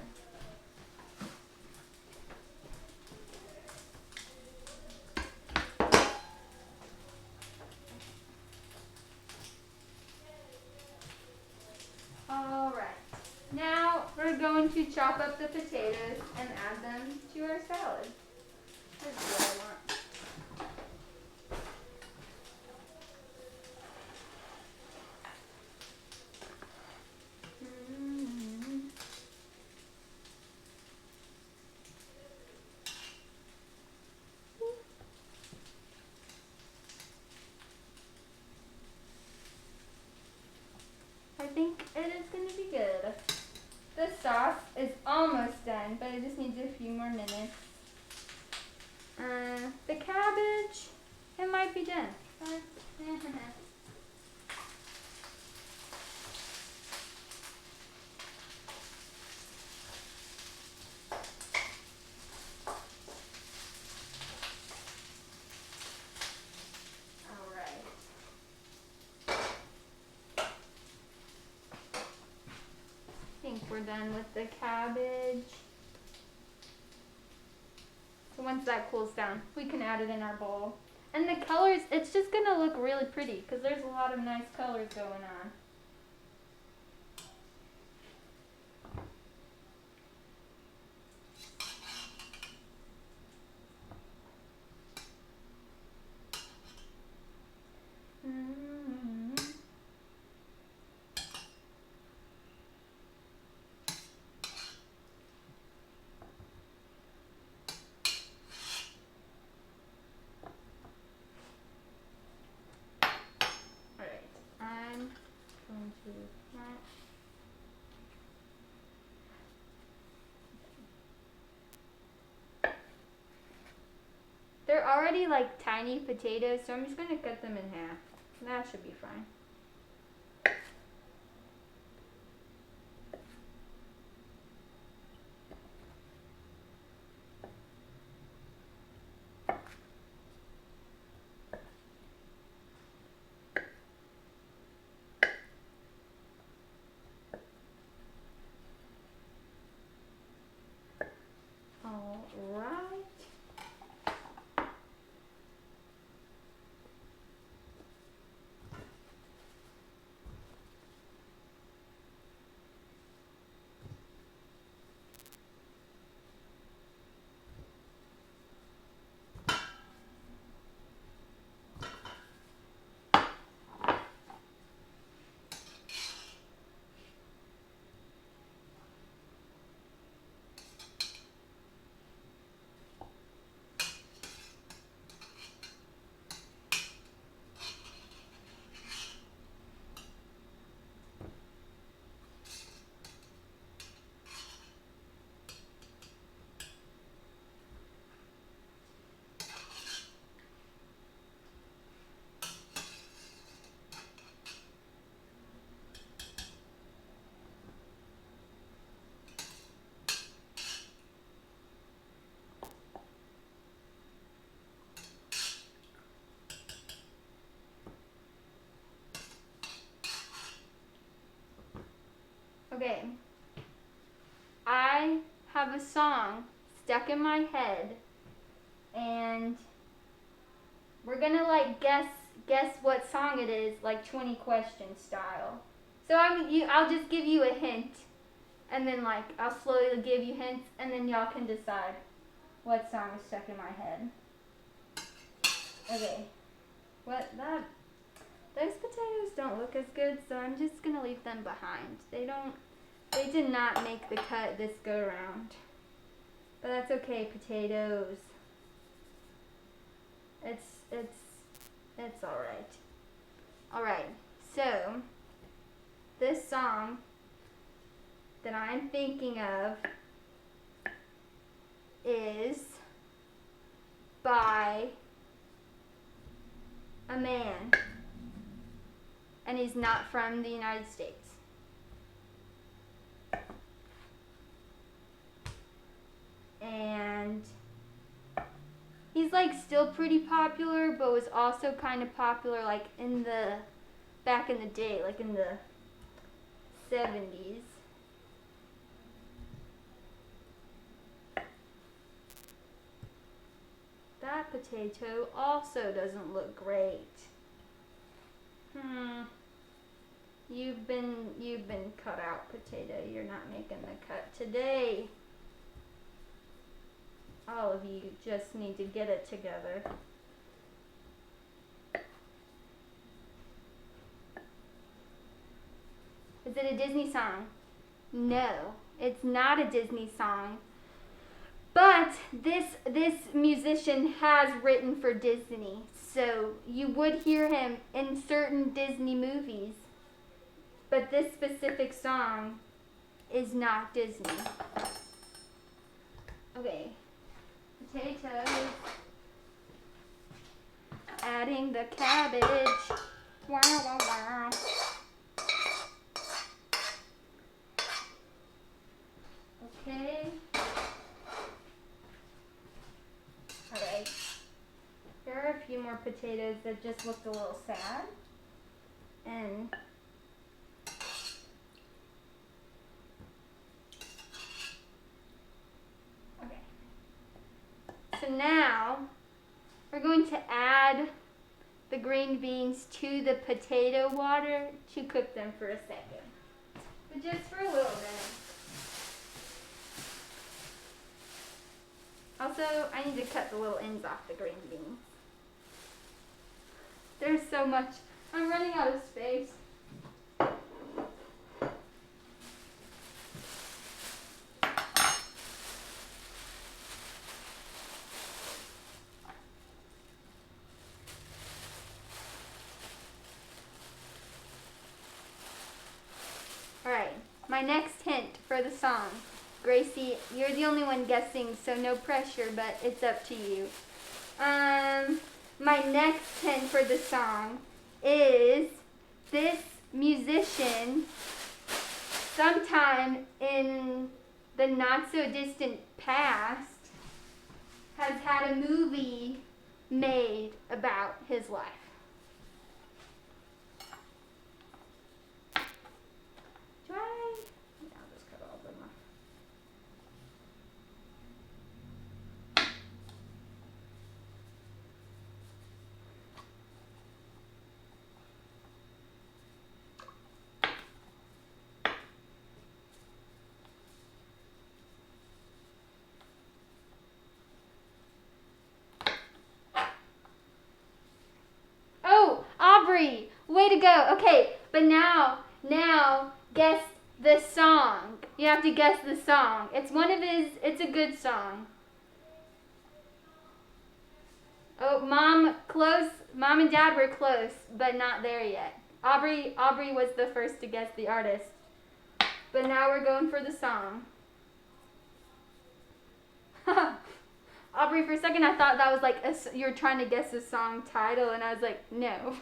A: Alright. Now we're going to chop up the potatoes and add them to our salad. This is what I want. I think it is going to be good. The sauce is almost done, but it just needs a few more minutes. The cabbage, it might be done. Alright. I think we're done with the cabbage. So once that cools down, we can add it in our bowl. And the colors, it's just going to look really pretty because there's a lot of nice colors going on. They're already like tiny potatoes, so I'm just going to cut them in half. That should be fine. All right. Okay, I have a song stuck in my head, and we're gonna like guess what song it is, like 20 question style. So I'll just give you a hint, and then like I'll slowly give you hints, and then y'all can decide what song is stuck in my head. Okay, those potatoes don't look as good, so I'm just gonna leave them behind. They did not make the cut this go round. But that's okay, potatoes. It's alright. Alright, so this song that I'm thinking of is by a man, and he's not from the United States. And he's like still pretty popular, but was also kind of popular like back in the day, like in the 70s. that potato also doesn't look great. You've been cut out, potato. You're not making the cut today. All of you just need to get it together. Is it a Disney song? No, it's not a Disney song. But this musician has written for Disney, so you would hear him in certain Disney movies. But this specific song is not Disney. Okay, potatoes. Adding the cabbage. Wow, wow, wow. Okay. Alright. There are a few more potatoes that just looked a little sad. And okay. So now we're going to add the green beans to the potato water to cook them for a second. But just for a little bit. Also, I need to cut the little ends off the green beans. There's so much. I'm running out of space. Alright, my next hint for the song. Gracie, you're the only one guessing, so no pressure, but it's up to you. My next hint for the song is this musician, sometime in the not so distant past, has had a movie made about his life. Do I? Yeah, I'll just cut all of them off. Oh, Aubrey, way to go. Okay, but now guess the song. You have to guess the song. It's one of his, it's a good song. Oh, Mom, close. Mom and Dad were close, but not there yet. Aubrey was the first to guess the artist. But now we're going for the song. Aubrey, for a second I thought that was like you were trying to guess a song title, and I was like, no.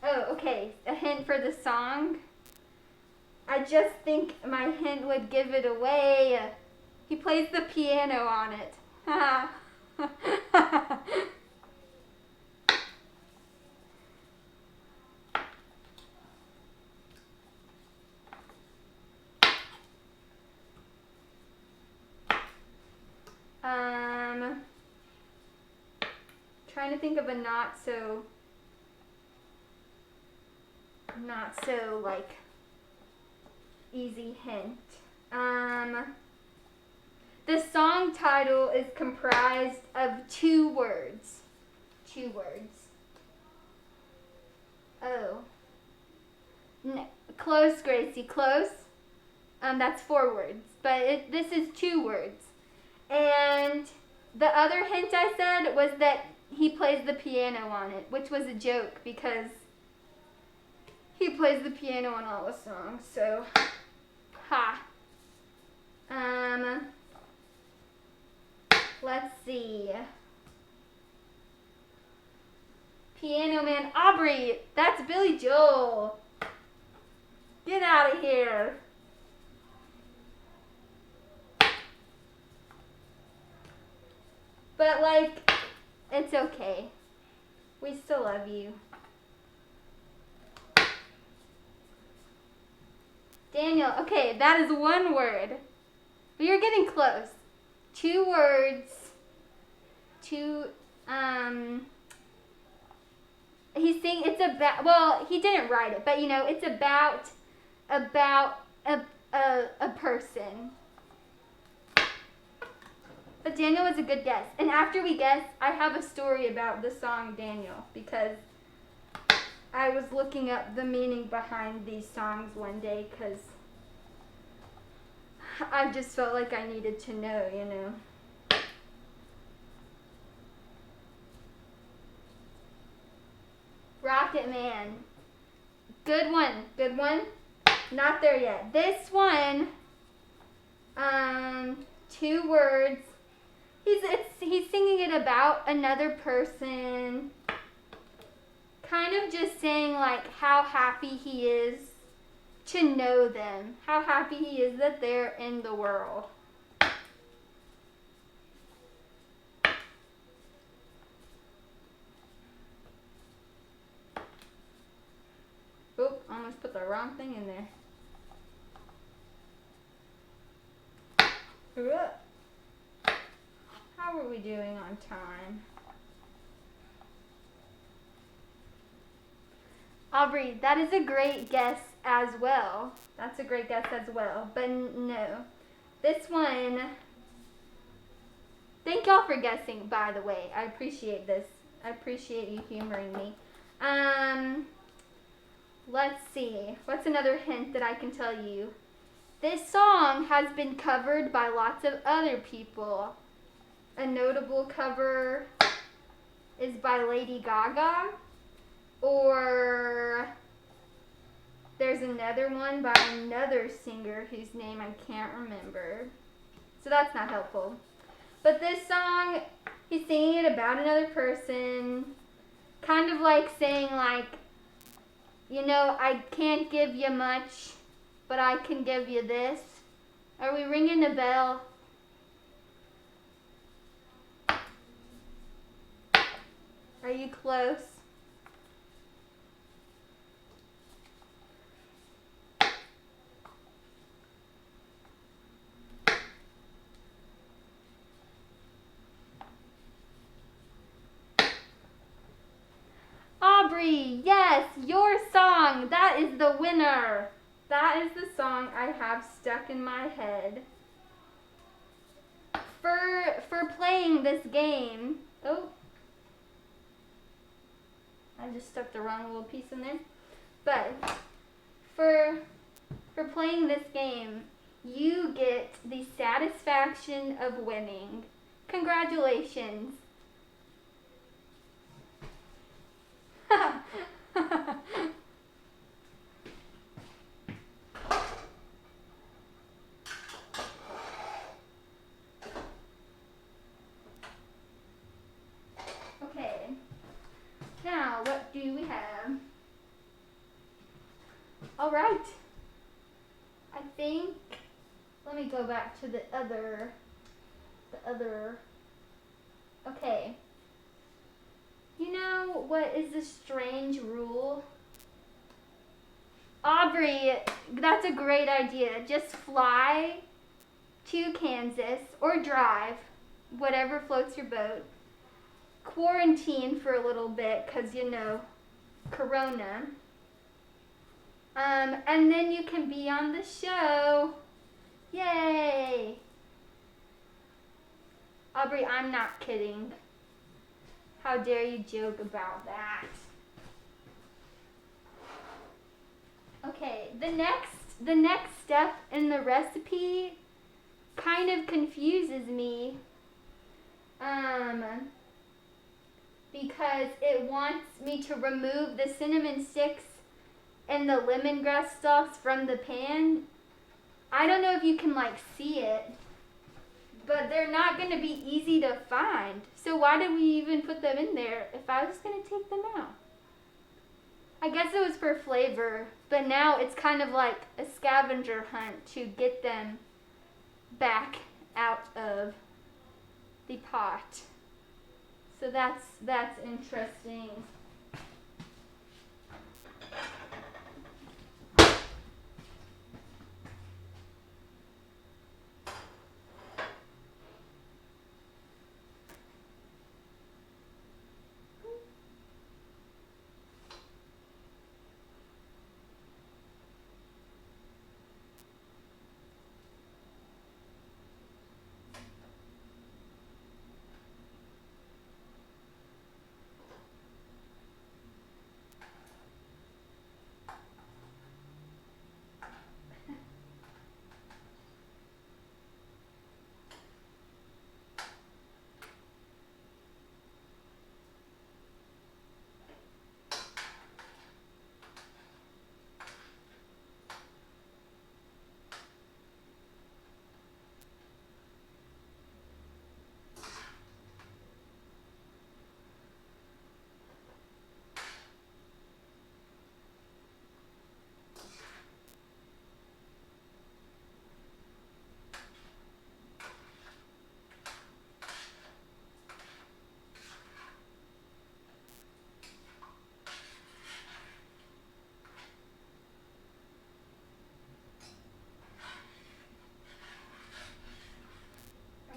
A: Oh, okay. A hint for the song. I just think my hint would give it away. He plays the piano on it. Trying to think of a not so like easy hint. The song title is comprised of two words. Two words. Oh. Close, Gracie, close. That's 4 words, but this is 2 words. And the other hint I said was that he plays the piano on it, which was a joke because he plays the piano on all the songs, so, ha. Let's see. Piano Man, Aubrey, that's Billy Joel. Get out of here. But, like, it's okay. We still love you. Daniel, okay, that is one word. But you're getting close. 2 words. He's saying it's about, well, he didn't write it, but you know, it's about a person. But Daniel was a good guess. And after we guess, I have a story about the song Daniel, because I was looking up the meaning behind these songs one day, because I just felt like I needed to know, you know. Rocket Man. Good one. Good one. Not there yet. This one, 2 words. He's singing it about another person. Kind of just saying like how happy he is to know them. How happy he is that they're in the world. Oop, almost put the wrong thing in there. How are we doing on time? Aubrey, that is a great guess as well. That's a great guess as well. But no. This one, thank y'all for guessing, by the way. I appreciate this. I appreciate you humoring me. Let's see. What's another hint that I can tell you? This song has been covered by lots of other people. A notable cover is by Lady Gaga. Or there's another one by another singer whose name I can't remember. So that's not helpful. But this song, he's singing it about another person. Kind of like saying like, you know, I can't give you much, but I can give you this. Are we ringing the bell? Are you close? Aubrey, yes, your song. That is the winner. That is the song I have stuck in my head. For playing this game. Oh. I just stuck the wrong little piece in there. But for playing this game, you get the satisfaction of winning. Congratulations. Okay. Now, what do we have? All right. I think, let me go back to the other, okay. You know what is the strange rule? Aubrey, that's a great idea. Just fly to Kansas or drive, whatever floats your boat. Quarantine for a little bit because, you know, Corona. And then you can be on the show. Yay! Aubrey, I'm not kidding. How dare you joke about that? Okay, the next step in the recipe kind of confuses me. Because it wants me to remove the cinnamon sticks and the lemongrass stalks from the pan. I don't know if you can like see it, but they're not going to be easy to find. So why did we even put them in there if I was going to take them out? I guess it was for flavor, but now it's kind of like a scavenger hunt to get them back out of the pot. So that's interesting.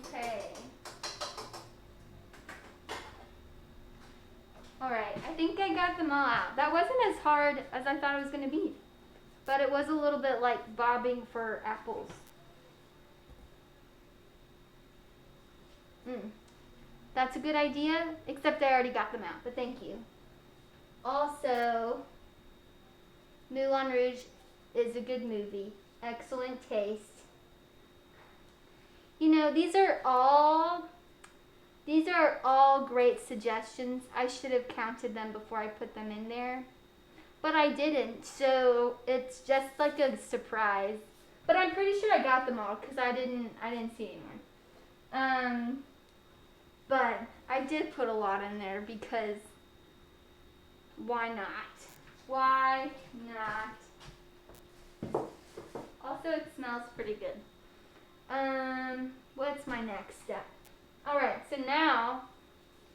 A: Okay. Alright, I think I got them all out. That wasn't as hard as I thought it was going to be. But it was a little bit like bobbing for apples. That's a good idea, except I already got them out, but thank you. Also, Moulin Rouge is a good movie. Excellent taste. You know, these are all great suggestions. I should have counted them before I put them in there. But I didn't, so it's just like a surprise. But I'm pretty sure I got them all because I didn't see anyone. But I did put a lot in there because why not? Why not? Also, it smells pretty good. What's my next step? Alright, so now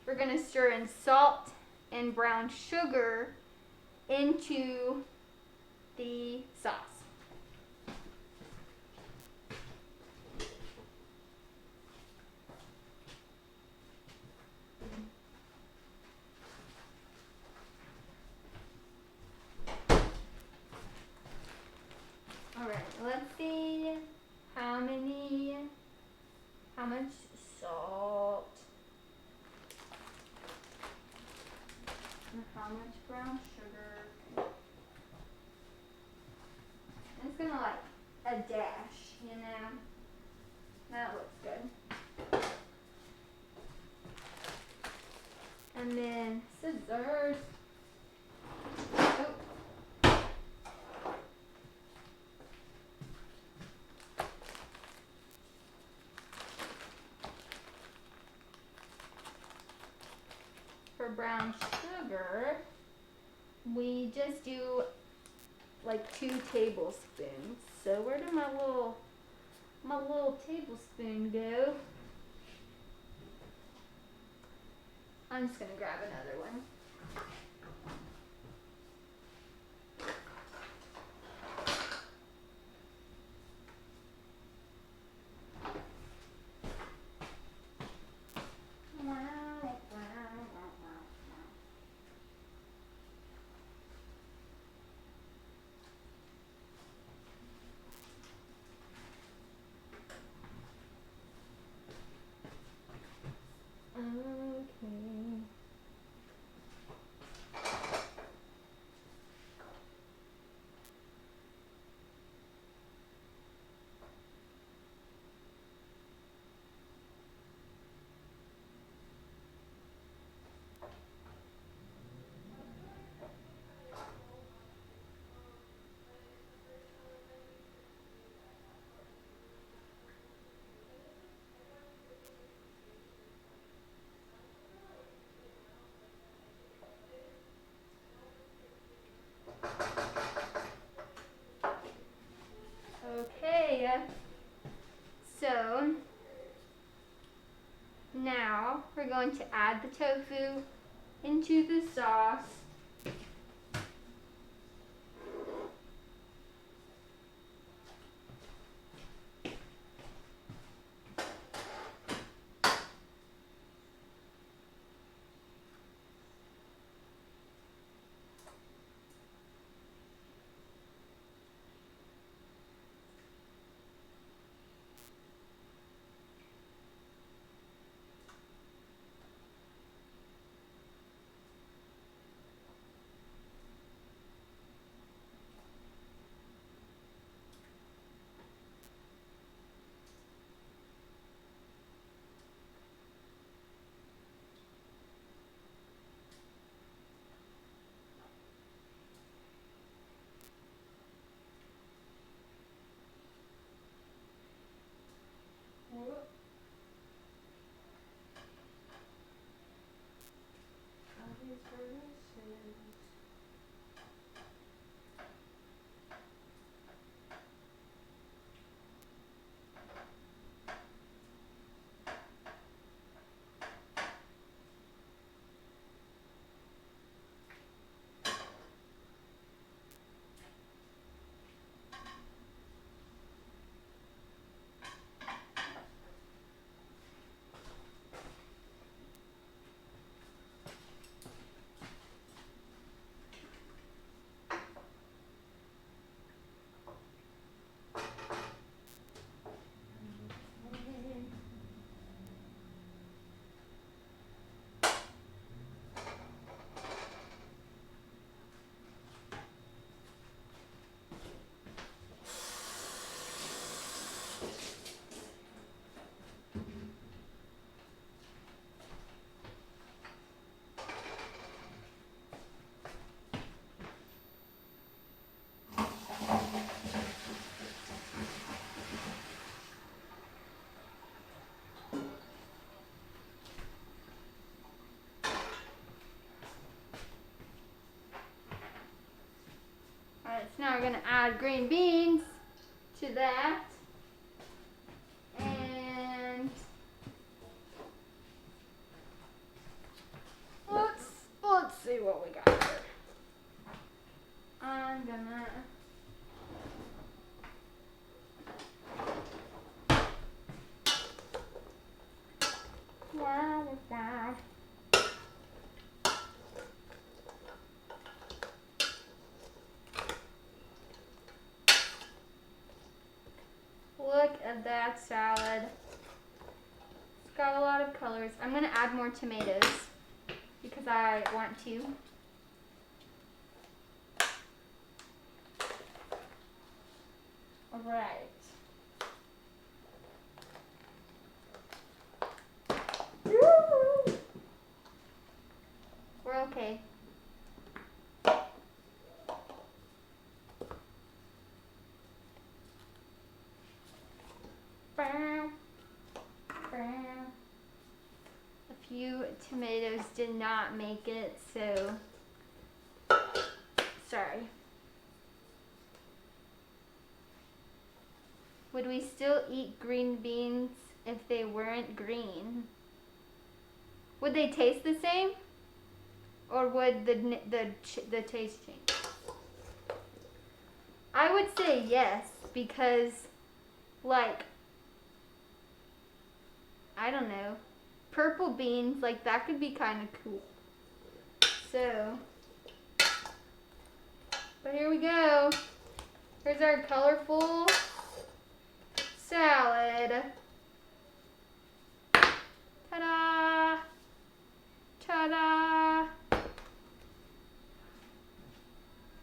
A: we're going to stir in salt and brown sugar into the sauce. Alright, let's see how much salt and how much brown sugar. And it's gonna like a dash, you know? That looks good. And then scissors. Oh. For brown sugar, we just do like 2 tablespoons. So where did my little tablespoon go? I'm just gonna grab another one. Okay. going to add the tofu into the sauce. Alright, so now we're going to add green beans to that. And let's see what we got here. I'm gonna look at that salad. It's got a lot of colors. I'm gonna add more tomatoes because I want to. Alright. We're okay. A few tomatoes did not make it, so sorry. Would we still eat green beans if they weren't green? Would they taste the same? Or would the taste change? I would say yes, because, like, I don't know, purple beans, like, that could be kind of cool. So, but here we go. Here's our colorful salad. Ta-da! Ta-da!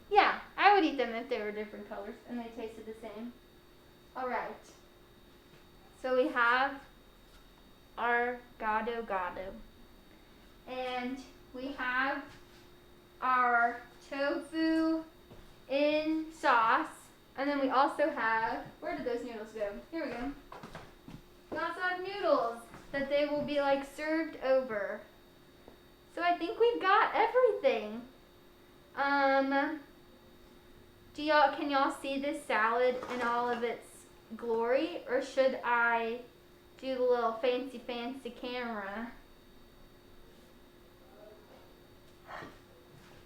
A: Yeah, I would eat them if they were different colors and they tasted the same. Alright. So we have our Gado. And we have our tofu in sauce. And then we also have, where did those noodles go? Here we go. We also have noodles that they will be like served over. So I think we've got everything. Can y'all see this salad in all of its glory, or should I do the little fancy camera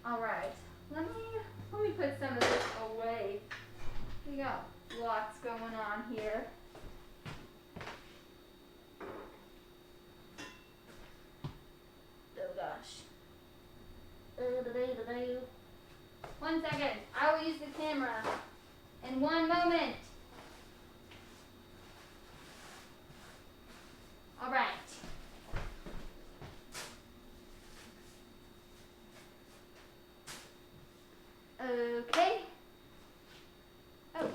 A: Alright, let me put some of this away. We got lots going on here. Oh gosh. 1 second. I will use the camera in 1 moment. Alright. Okay. Oh.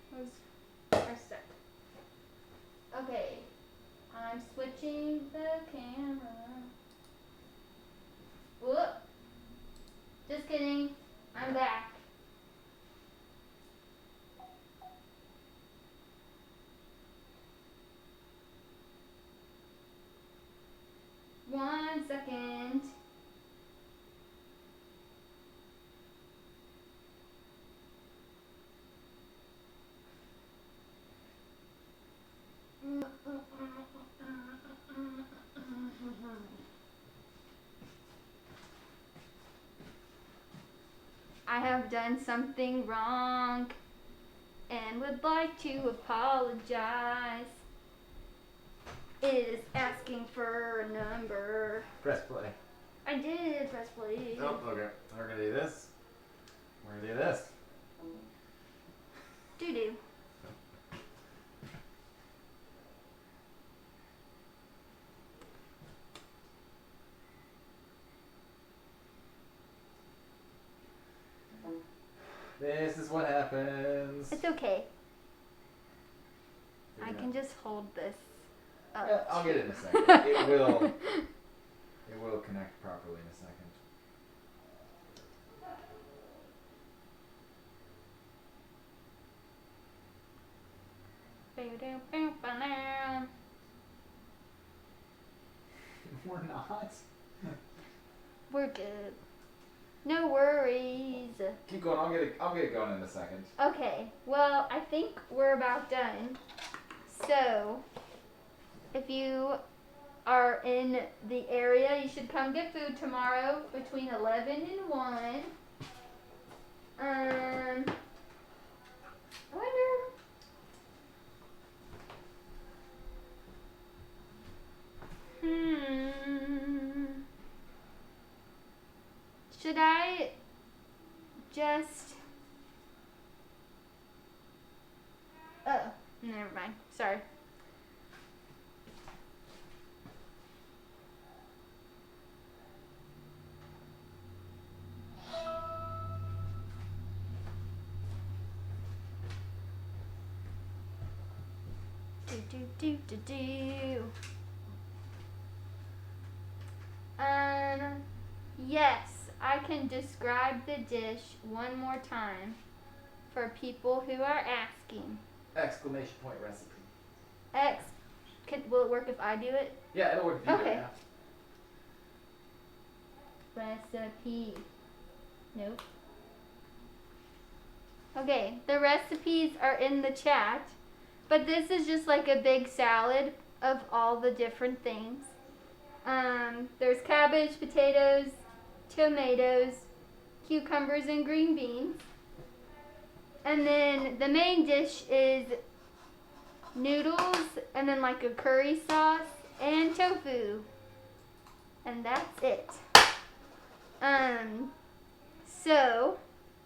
A: Where's our step? Okay. I'm switching the camera. Whoop. Just kidding. I'm back. One second. I have done something wrong and would like to apologize. It is asking for a number.
B: Press play.
A: I did press play.
B: Oh, okay. We're gonna do this. We're gonna do this.
A: Doo-doo.
B: This is what happens.
A: It's okay. I can just hold this up.
B: Yeah, I'll get it in a second. It will connect properly in a second. We're not.
A: We're good. No worries.
B: Keep going. I'll get it going in a second.
A: Okay, well, I think we're about done. So, if you are in the area, you should come get food tomorrow between 11 and 1. I wonder. Should I just... Oh, never mind. Sorry. Do. Yes, I can describe the dish one more time for people who are asking.
B: Exclamation point recipe.
A: Will it work if I do it?
B: Yeah, it'll work if you do it,
A: Okay.
B: yeah.
A: Recipe. Nope. Okay, the recipes are in the chat, but this is just like a big salad of all the different things. There's cabbage, potatoes, tomatoes, cucumbers, and green beans. And then the main dish is noodles, and then like a curry sauce, and tofu. And that's it. So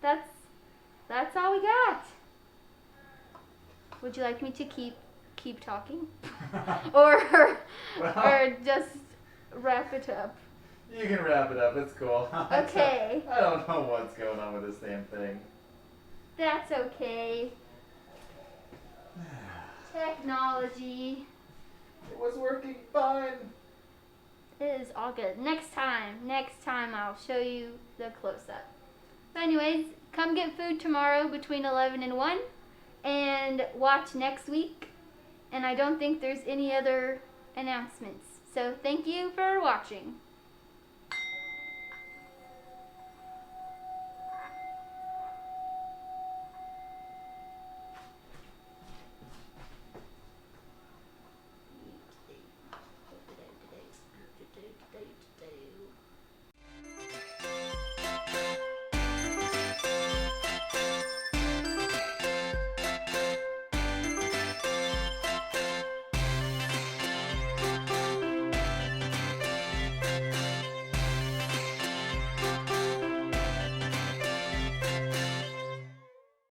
A: that's all we got. Would you like me to keep talking? or just wrap it up?
B: You can wrap it up. It's cool.
A: Okay.
B: I don't know what's going on with this damn thing.
A: That's okay. Technology.
B: It was working fine.
A: It is all good. Next time I'll show you the close-up. But anyways, come get food tomorrow between 11 and 1 and watch next week. And I don't think there's any other announcements. So thank you for watching.